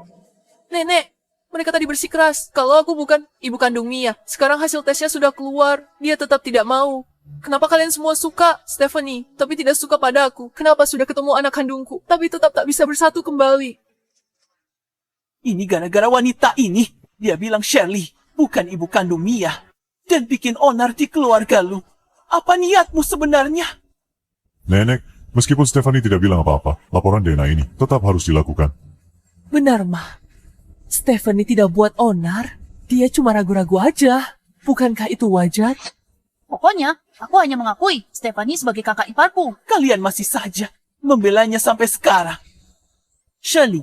Nenek, mereka tadi bersikeras kalau aku bukan ibu kandung Mia. Sekarang hasil tesnya sudah keluar, dia tetap tidak mau. Kenapa kalian semua suka Stephanie, tapi tidak suka pada aku? Kenapa sudah ketemu anak kandungku, tapi tetap tak bisa bersatu kembali? Ini gara-gara wanita ini. Dia bilang Shirley bukan ibu kandung Mia. Dan bikin onar di keluarga lu. Apa niatmu sebenarnya? Nenek, meskipun Stephanie tidak bilang apa-apa, laporan DNA ini tetap harus dilakukan. Benar, Ma. Stephanie tidak buat onar. Dia cuma ragu-ragu aja. Bukankah itu wajar? Pokoknya, aku hanya mengakui Stephanie sebagai kakak iparku. Kalian masih saja membelanya sampai sekarang. Shirley,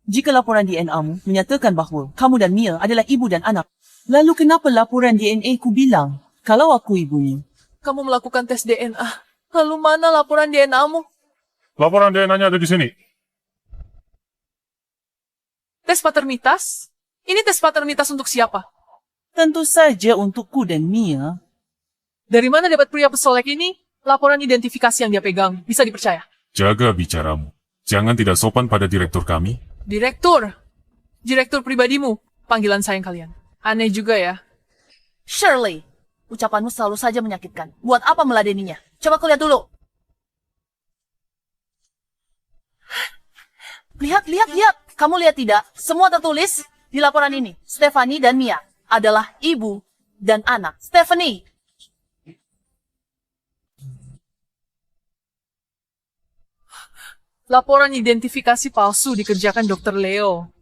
jika laporan DNA-mu menyatakan bahwa kamu dan Mia adalah ibu dan anak, lalu kenapa laporan DNA ku bilang kalau aku ibunya? Kamu melakukan tes DNA. Lalu mana laporan DNA-mu? Laporan DNA-nya ada di sini. Tes paternitas? Ini tes paternitas untuk siapa? Tentu saja untukku dan Mia. Dari mana dapat pria pesolek ini? Laporan identifikasi yang dia pegang. Bisa dipercaya? Jaga bicaramu. Jangan tidak sopan pada direktur kami. Direktur. Direktur pribadimu. Panggilan sayang kalian. Aneh juga ya. Shirley, ucapanmu selalu saja menyakitkan. Buat apa meladeninya? Coba kau lihat dulu. Lihat. Kamu lihat tidak? Semua tertulis di laporan ini. Stephanie dan Mia adalah ibu dan anak. Stephanie. Laporan identifikasi palsu dikerjakan Dr. Leo.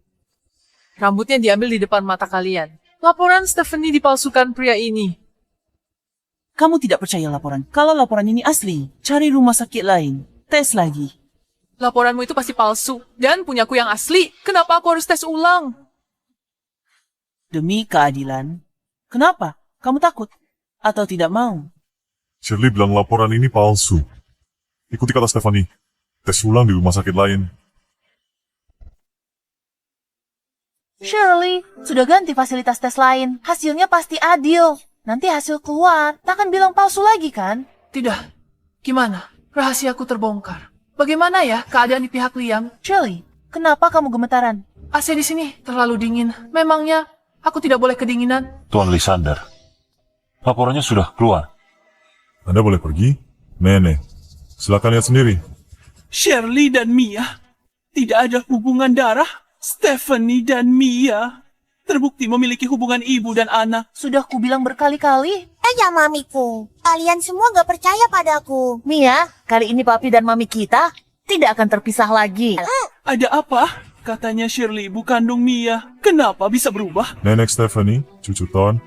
Rambutnya diambil di depan mata kalian. Laporan Stephanie dipalsukan pria ini. Kamu tidak percaya laporan? Kalau laporan ini asli, cari rumah sakit lain. Tes lagi. Laporanmu itu pasti palsu. Dan punyaku yang asli. Kenapa aku harus tes ulang? Demi keadilan. Kenapa? Kamu takut? Atau tidak mau? Shirley bilang laporan ini palsu. Ikuti kata Stephanie. Tes ulang di rumah sakit lain. Shirley, sudah ganti fasilitas tes lain. Hasilnya pasti adil. Nanti hasil keluar, takkan bilang palsu lagi kan? Tidak. Gimana? Rahasiaku terbongkar. Bagaimana ya keadaan di pihak Liam? Shirley, kenapa kamu gemetaran? AC di sini terlalu dingin. Memangnya aku tidak boleh kedinginan? Tuan Lysander, laporannya sudah keluar. Anda boleh pergi? Nenek, silakan lihat sendiri. Shirley dan Mia. Tidak ada hubungan darah. Stephanie dan Mia terbukti memiliki hubungan ibu dan anak. Sudah kubilang berkali-kali. Ya mamiku, kalian semua gak percaya padaku. Mia, kali ini papi dan mami kita tidak akan terpisah lagi. Ada apa? Katanya Shirley ibu kandung Mia. Kenapa bisa berubah? Nenek Stephanie, cucu Ton.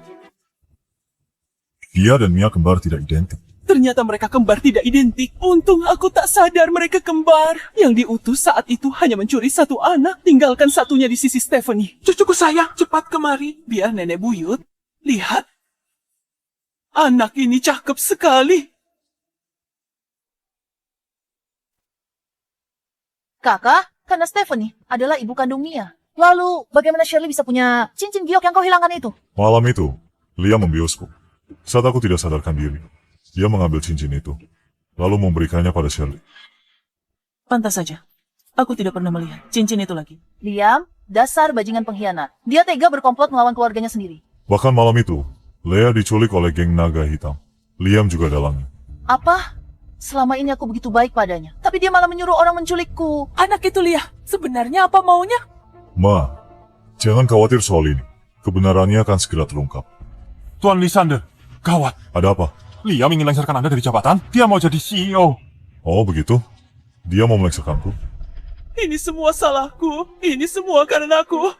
Dia dan Mia kembar tidak identik. Ternyata mereka kembar tidak identik. Untung aku tak sadar mereka kembar. Yang diutus saat itu hanya mencuri satu anak, tinggalkan satunya di sisi Stephanie. Cucuku sayang, cepat kemari. Biar nenek buyut. Lihat. Anak ini cakep sekali. Kakak, karena Stephanie adalah ibu kandung Mia. Lalu, bagaimana Shirley bisa punya cincin giok yang kau hilangkan itu? Malam itu, Liam membiusku. Saat aku tidak sadarkan diri, dia mengambil cincin itu, lalu memberikannya pada Shirley. Pantas saja. Aku tidak pernah melihat cincin itu lagi. Liam, dasar bajingan pengkhianat. Dia tega berkomplot melawan keluarganya sendiri. Bahkan malam itu, Leah diculik oleh geng naga hitam. Liam juga dalangnya. Apa? Selama ini aku begitu baik padanya. Tapi dia malah menyuruh orang menculikku. Anak itu Liah, sebenarnya apa maunya? Ma, jangan khawatir soal ini. Kebenarannya akan segera terungkap. Tuan Lysander, gawat. Ada apa? Liam ingin lengsarkan Anda dari jabatan. Dia mau jadi CEO. Oh, begitu? Dia mau melengsarkanku? Ini semua salahku. Ini semua karena aku.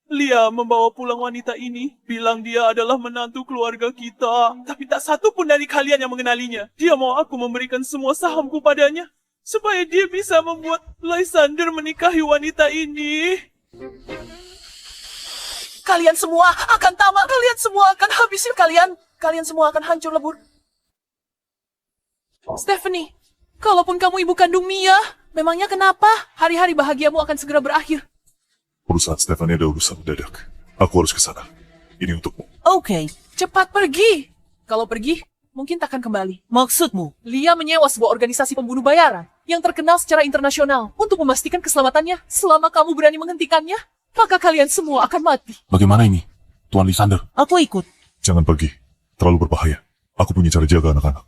Liam membawa pulang wanita ini, bilang dia adalah menantu keluarga kita. Tapi tak satu pun dari kalian yang mengenalinya. Dia mau aku memberikan semua sahamku padanya, supaya dia bisa membuat Lysander menikahi wanita ini. Kalian semua akan tamat. Kalian semua akan habis. Kalian semua akan hancur lebur. Stephanie, kalaupun kamu ibu kandung Mia, memangnya kenapa? Hari-hari bahagiamu akan segera berakhir. Perusahaan Stephanie ada urusan mendadak. Aku harus ke sana. Ini untukmu. Oke, Cepat pergi. Kalau pergi, mungkin takkan kembali. maksudmu? Lia menyewa sebuah organisasi pembunuh bayaran yang terkenal secara internasional untuk memastikan keselamatannya. Selama kamu berani menghentikannya, maka kalian semua akan mati. Bagaimana ini, Tuan Lysander? Aku ikut. Jangan pergi. Terlalu berbahaya. Aku punya cara jaga anak-anak.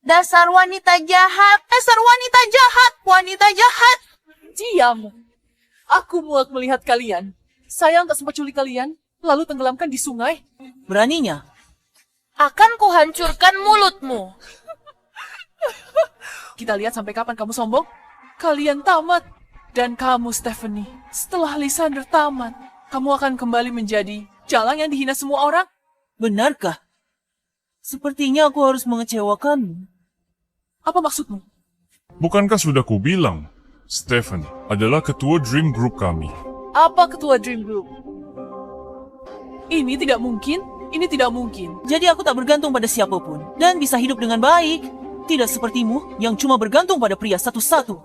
Dasar wanita jahat. Dasar wanita jahat. Wanita jahat. Diam. Aku muak melihat kalian. Saya tak sempat culik kalian, lalu tenggelamkan di sungai. Beraninya? Akan kuhancurkan mulutmu. Kita lihat sampai kapan kamu sombong. Kalian tamat. Dan kamu, Stephanie, setelah Lysander tamat, kamu akan kembali menjadi jalang yang dihina semua orang. Benarkah? Sepertinya aku harus mengecewakanmu. Apa maksudmu? Bukankah sudah kubilang, Stephanie adalah ketua Dream Group kami. Apa ketua Dream Group? Ini tidak mungkin. Ini tidak mungkin. Jadi aku tak bergantung pada siapapun. Dan bisa hidup dengan baik. Tidak sepertimu yang cuma bergantung pada pria satu-satu.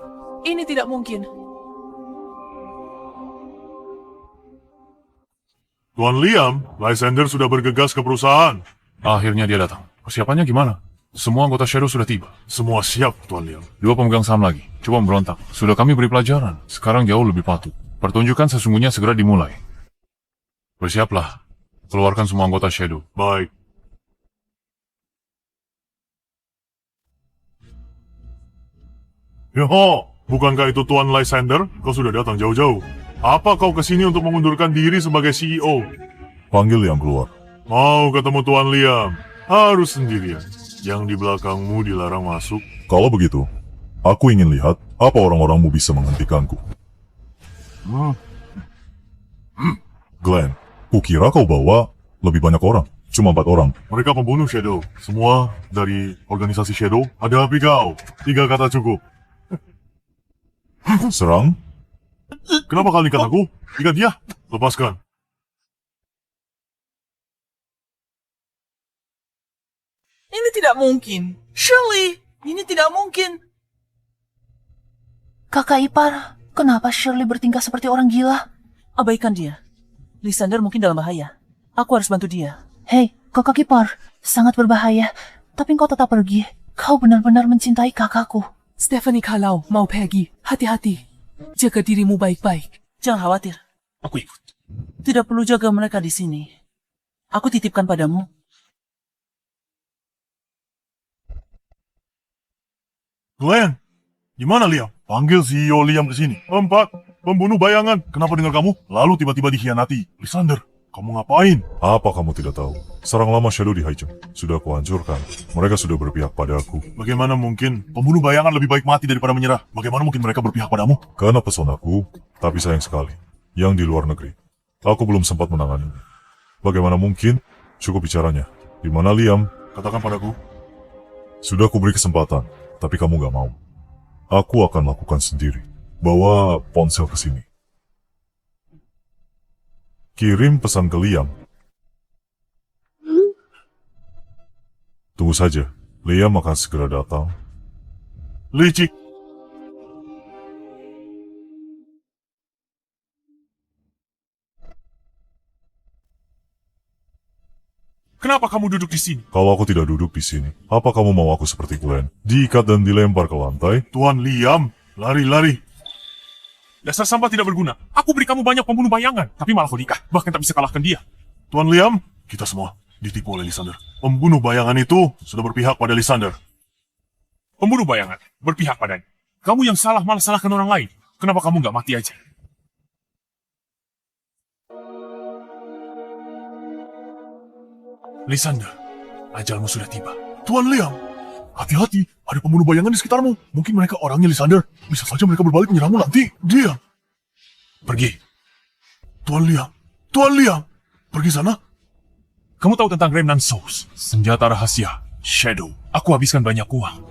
Ini tidak mungkin. Tuan Liam, Lysander sudah bergegas ke perusahaan. Akhirnya dia datang. Persiapannya gimana? Semua anggota Shadow sudah tiba. Semua siap, Tuan Liam. 2 pemegang saham lagi. Coba memberontak. Sudah kami beri pelajaran. Sekarang jauh lebih patuh. Pertunjukan sesungguhnya segera dimulai. Bersiaplah. Keluarkan semua anggota Shadow. Baik. Yoho, bukankah itu Tuan Lysander? Kau sudah datang jauh-jauh. Apa kau kesini untuk mengundurkan diri sebagai CEO? Panggil Liam keluar. Mau ketemu Tuan Liam? Harus sendirian. Yang di belakangmu dilarang masuk. Kalau begitu, aku ingin lihat apa orang-orangmu bisa menghentikanku. Glenn, kukira kau bawa lebih banyak orang. Cuma 4 orang. Mereka pembunuh Shadow. Semua dari organisasi Shadow. Hadapi kau. 3 kata cukup. Serang? Kenapa kalian ikat aku? Ikat dia. Lepaskan. Ini tidak mungkin. Shirley, ini tidak mungkin. Kakak ipar, kenapa Shirley bertingkah seperti orang gila? Abaikan dia. Lysander mungkin dalam bahaya. Aku harus bantu dia. Hei, kakak ipar, sangat berbahaya. Tapi kau tetap pergi. Kau benar-benar mencintai kakakku. Stephanie, kalau mau pergi, hati-hati. Jaga dirimu baik-baik. Jangan khawatir. Aku ikut. Tidak perlu jaga mereka di sini. Aku titipkan padamu. Glenn, gimana Liam? Panggil CEO Liam ke sini. 4. Pembunuh bayangan. Kenapa dengar kamu? Lalu tiba-tiba dikhianati. Lysander, kamu ngapain? Apa kamu tidak tahu? Sarang lama Shadow di Haijeng sudah kuhancurkan. Mereka sudah berpihak padaku. Bagaimana mungkin? Pembunuh bayangan lebih baik mati daripada menyerah. Bagaimana mungkin mereka berpihak padamu? Karena pesonaku, tapi sayang sekali. Yang di luar negeri. Aku belum sempat menanganinya. Bagaimana mungkin? Cukup bicaranya. Di mana Liam? Katakan padaku. Sudah kuberi kesempatan, tapi kamu gak mau. Aku akan lakukan sendiri. Bawa ponsel ke sini. Kirim pesan ke Liam. Tunggu saja, Liam akan segera datang. Licik. Kenapa kamu duduk di sini? Kalau aku tidak duduk di sini, apa kamu mau aku seperti Glenn? Diikat dan dilempar ke lantai? Tuan Liam, lari-lari. Dasar sampah tidak berguna. Aku beri kamu banyak pembunuh bayangan, tapi malah kau nikah. Bahkan tak bisa kalahkan dia. Tuan Liam, kita semua ditipu oleh Lysander. Pembunuh bayangan itu sudah berpihak pada Lysander. Pembunuh bayangan, berpihak padanya. Kamu yang salah malah salahkan orang lain. Kenapa kamu gak mati aja? Lysander, ajalmu sudah tiba. Tuan Liam, hati-hati, ada pembunuh bayangan di sekitarmu. Mungkin mereka orangnya Lysander. Bisa saja mereka berbalik menyerangmu nanti. Diam. Pergi. Tuan Liam, pergi sana. Kamu tahu tentang Remnant Souls, senjata rahasia, Shadow. Aku habiskan banyak uang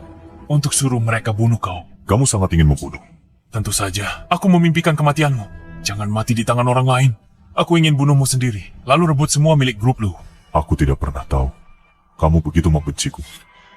untuk suruh mereka bunuh kau. Kamu sangat ingin membunuh. Tentu saja, aku memimpikan kematianmu. Jangan mati di tangan orang lain. Aku ingin bunuhmu sendiri, lalu rebut semua milik grup lu. Aku tidak pernah tahu. Kamu begitu membenciku.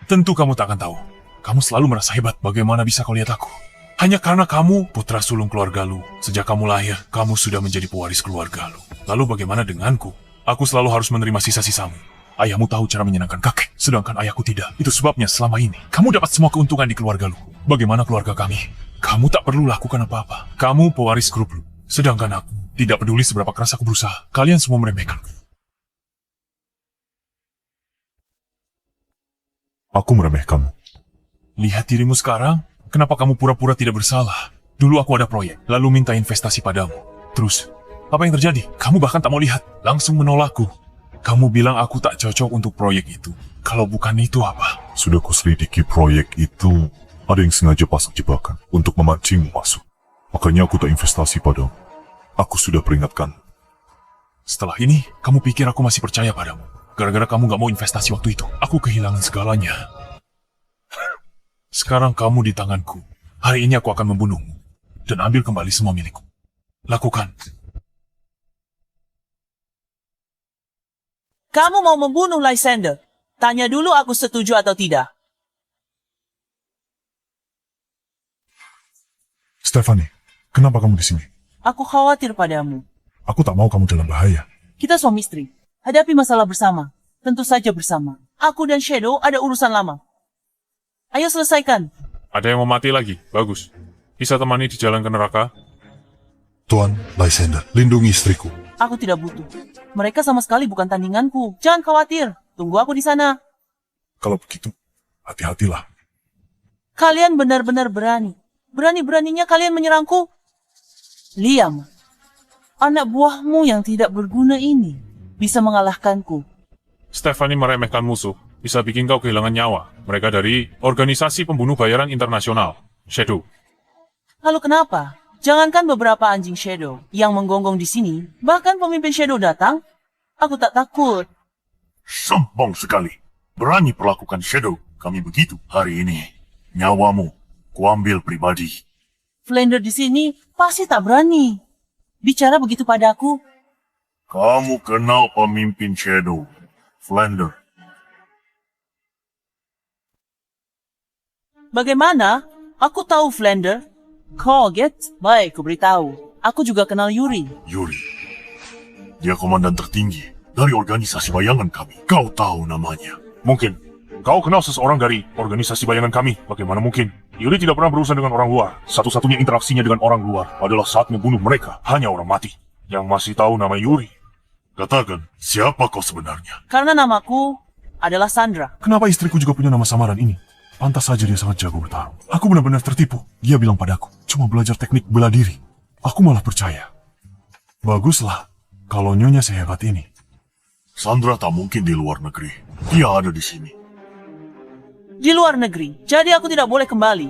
Tentu kamu tak akan tahu. Kamu selalu merasa hebat. Bagaimana bisa kau lihat aku? Hanya karena kamu putra sulung keluarga lu. Sejak kamu lahir, kamu sudah menjadi pewaris keluarga lu. Lalu bagaimana denganku? Aku selalu harus menerima sisa-sisamu. Ayahmu tahu cara menyenangkan kakek, sedangkan ayahku tidak. Itu sebabnya selama ini, kamu dapat semua keuntungan di keluarga lu. Bagaimana keluarga kami? Kamu tak perlu lakukan apa-apa. Kamu pewaris grup lu. Sedangkan aku, tidak peduli seberapa keras aku berusaha. Kalian semua meremehkanku. Aku meremehkanmu. Lihat dirimu sekarang. Kenapa kamu pura-pura tidak bersalah? Dulu aku ada proyek, lalu minta investasi padamu. Terus, apa yang terjadi? Kamu bahkan tak mau lihat, langsung menolakku. Kamu bilang aku tak cocok untuk proyek itu. Kalau bukan itu apa? Sudah kuselidiki proyek itu. Ada yang sengaja pasang jebakan untuk memancingmu masuk. Makanya aku tak investasi padamu. Aku sudah peringatkan. Setelah ini, kamu pikir aku masih percaya padamu? Gara-gara kamu gak mau investasi waktu itu, aku kehilangan segalanya. Sekarang kamu di tanganku. Hari ini aku akan membunuhmu. Dan ambil kembali semua milikku. Lakukan. Kamu mau membunuh Lysander? Tanya dulu aku setuju atau tidak. Stephanie, kenapa kamu di sini? Aku khawatir padamu. Aku tak mau kamu dalam bahaya. Kita suami istri. Hadapi masalah bersama. Tentu saja bersama. Aku dan Shadow ada urusan lama. Ayo selesaikan. Ada yang mau mati lagi? Bagus. Bisa temani di jalan ke neraka? Tuan Lysander, lindungi istriku. Aku tidak butuh. Mereka sama sekali bukan tandinganku. Jangan khawatir. Tunggu aku di sana. Kalau begitu, hati-hatilah. Kalian benar-benar berani. Berani-beraninya kalian menyerangku. Liam, anak buahmu yang tidak berguna ini bisa mengalahkanku. Stephanie meremehkan musuh. Bisa bikin kau kehilangan nyawa. Mereka dari organisasi pembunuh bayaran internasional. Shadow. Lalu kenapa? Jangankan beberapa anjing Shadow yang menggonggong di sini, bahkan pemimpin Shadow datang, aku tak takut. Sombong sekali. Berani perlakukan Shadow. Kami begitu hari ini. Nyawamu, kuambil pribadi. Flander di sini pasti tak berani bicara begitu padaku. Kamu kenal pemimpin Shadow, Flander. Bagaimana? Aku tahu Flander. Kaget? Baik, ku beritahu. Aku juga kenal Yuri. Yuri. Dia komandan tertinggi dari organisasi bayangan kami. Kau tahu namanya. Mungkin. Kau kenal seseorang dari organisasi bayangan kami. Bagaimana mungkin? Yuri tidak pernah berurusan dengan orang luar. Satu-satunya interaksinya dengan orang luar adalah saat membunuh mereka. Hanya orang mati. Yang masih tahu nama Yuri. Katakan, siapa kau sebenarnya? Karena namaku adalah Sandra. Kenapa istriku juga punya nama samaran ini? Pantas saja dia sangat jago bertarung. Aku benar-benar tertipu. Dia bilang padaku, cuma belajar teknik bela diri. Aku malah percaya. Baguslah, kalau nyonya sehebat ini. Sandra tak mungkin di luar negeri. Dia ada di sini. Di luar negeri, jadi aku tidak boleh kembali.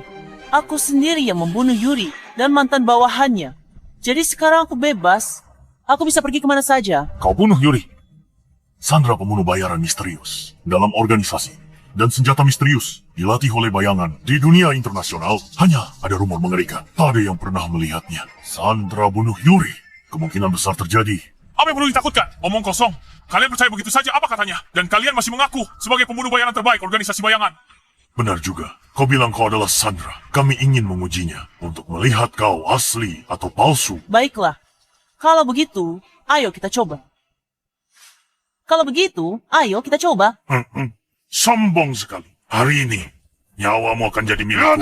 Aku sendiri yang membunuh Yuri dan mantan bawahannya. Jadi sekarang aku bebas. Aku bisa pergi kemana saja. Kau bunuh Yuri. Sandra pembunuh bayaran misterius dalam organisasi. Dan senjata misterius dilatih oleh bayangan di dunia internasional. Hanya ada rumor mengerikan. Tak ada yang pernah melihatnya. Sandra bunuh Yuri. Kemungkinan besar terjadi. Apa yang perlu ditakutkan? Omong kosong. Kalian percaya begitu saja apa katanya? Dan kalian masih mengaku sebagai pembunuh bayaran terbaik organisasi bayangan. Benar juga. Kau bilang kau adalah Sandra. Kami ingin mengujinya untuk melihat kau asli atau palsu. Baiklah. Kalau begitu, ayo kita coba. Kalau begitu, ayo kita coba. Sombong sekali. Hari ini, nyawamu akan jadi milikku.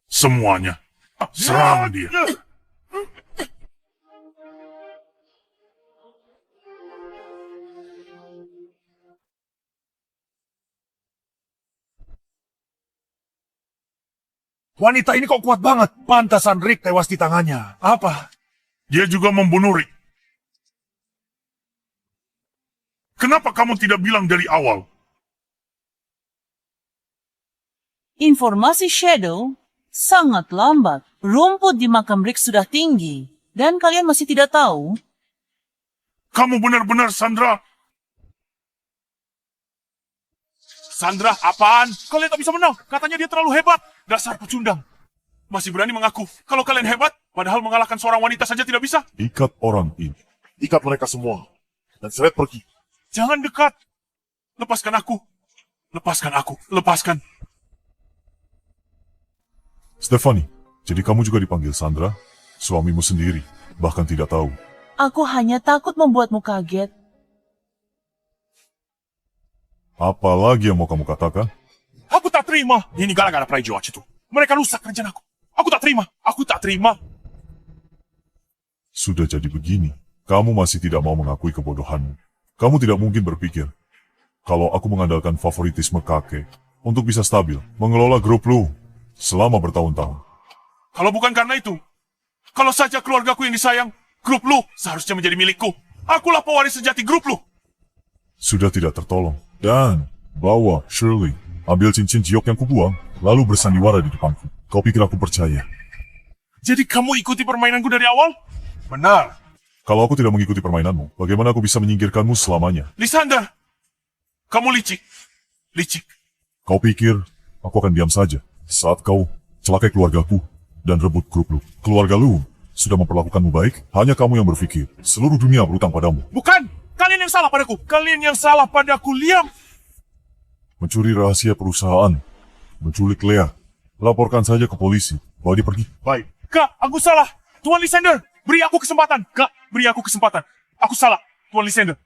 Semuanya. Serang dia. Wanita ini kok kuat banget. Pantasan Rick tewas di tangannya. Apa? Dia juga membunuh Rick. Kenapa kamu tidak bilang dari awal? Informasi Shadow sangat lambat. Rumput di makam Rick sudah tinggi. Dan kalian masih tidak tahu? Kamu benar-benar Sandra. Sandra, apaan? Kalian tak bisa menang. Katanya dia terlalu hebat. Dasar pecundang. Masih berani mengaku kalau kalian hebat, padahal mengalahkan seorang wanita saja tidak bisa. Ikat orang ini. Ikat mereka semua. Dan seret pergi. Jangan dekat. Lepaskan aku. Lepaskan aku. Lepaskan. Stephanie, jadi kamu juga dipanggil Sandra? Suamimu sendiri, bahkan tidak tahu. Aku hanya takut membuatmu kaget. Apa lagi yang mau kamu katakan? Aku tak terima. Ini gara-gara Praijowatch itu. Mereka rusak rencanaku. Aku tak terima. Aku tak terima. Sudah jadi begini, kamu masih tidak mau mengakui kebodohanmu. Kamu tidak mungkin berpikir, kalau aku mengandalkan favoritisme kakek untuk bisa stabil, mengelola grup lu selama bertahun-tahun. Kalau bukan karena itu, kalau saja keluargaku yang disayang, grup lu seharusnya menjadi milikku. Akulah pewaris sejati grup lu. Sudah tidak tertolong. Dan, bawa Shirley, ambil cincin jiok yang kubuang, lalu bersandiwara di depanku. Kau pikir aku percaya? Jadi kamu ikuti permainanku dari awal? Benar. Kalau aku tidak mengikuti permainanmu, bagaimana aku bisa menyingkirkanmu selamanya? Lysander, kamu licik. Licik. Kau pikir aku akan diam saja saat kau celakai keluargaku dan rebut grup lu? Keluarga lu sudah memperlakukanmu baik, hanya kamu yang berpikir seluruh dunia berutang padamu. Bukan! Kalian yang salah padaku. Kalian yang salah padaku, Liam. Mencuri rahasia perusahaan, menculik Lea. Laporkan saja ke polisi, bawa dia pergi. Baik. Kak, aku salah. Tuan Lysander, beri aku kesempatan. Kak, beri aku kesempatan. Aku salah, Tuan Lysander.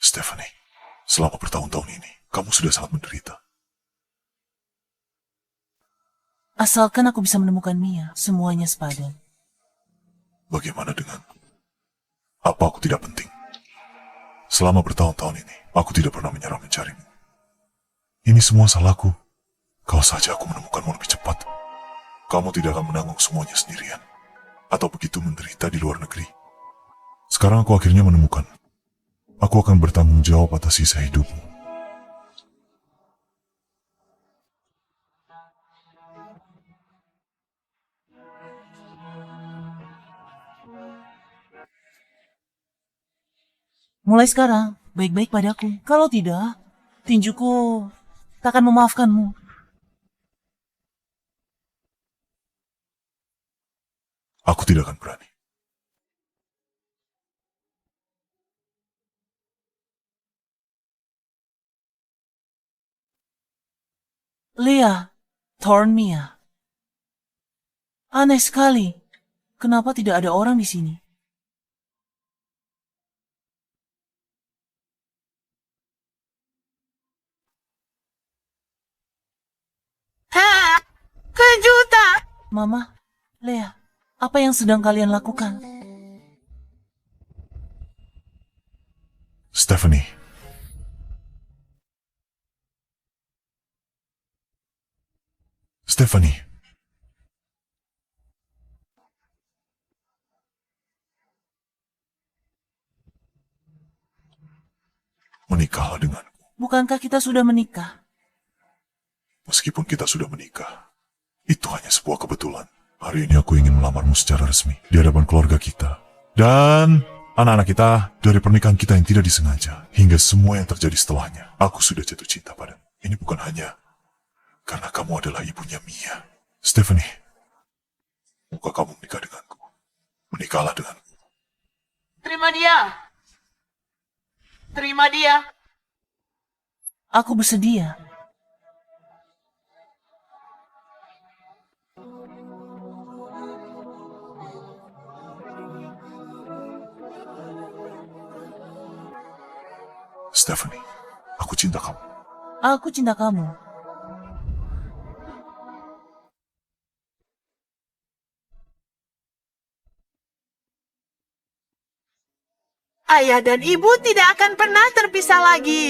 Stephanie, selama bertahun-tahun ini, kamu sudah sangat menderita. Asalkan aku bisa menemukan Mia, semuanya sepadan. Bagaimana dengan apa aku tidak penting? Selama bertahun-tahun ini, aku tidak pernah menyerah mencarimu. Ini semua salahku. Kalau saja aku menemukanmu lebih cepat, kamu tidak akan menanggung semuanya sendirian. Atau begitu menderita di luar negeri. Sekarang aku akhirnya menemukan. Aku akan bertanggung jawab atas sisa hidupmu. Mulai sekarang, baik-baik padaku. Kalau tidak, tinjuku tak akan memaafkanmu. Aku tidak akan berani. Leah, Thornmia. Aneh sekali. Kenapa tidak ada orang di sini? Ha! Kejutan! Mama, Leah, apa yang sedang kalian lakukan? Stephanie. Stephanie. Menikahlah denganku. Bukankah kita sudah menikah? Meskipun kita sudah menikah, itu hanya sebuah kebetulan. Hari ini aku ingin melamarmu secara resmi di hadapan keluarga kita dan anak-anak kita dari pernikahan kita yang tidak disengaja hingga semua yang terjadi setelahnya. Aku sudah jatuh cinta padamu. Ini bukan hanya karena kamu adalah ibunya Mia. Stephanie, muka kamu menikah denganku. Menikahlah denganku. Terima dia. Terima dia. Aku bersedia. Stephanie, aku cinta kamu. Aku cinta kamu. Ayah dan ibu tidak akan pernah terpisah lagi.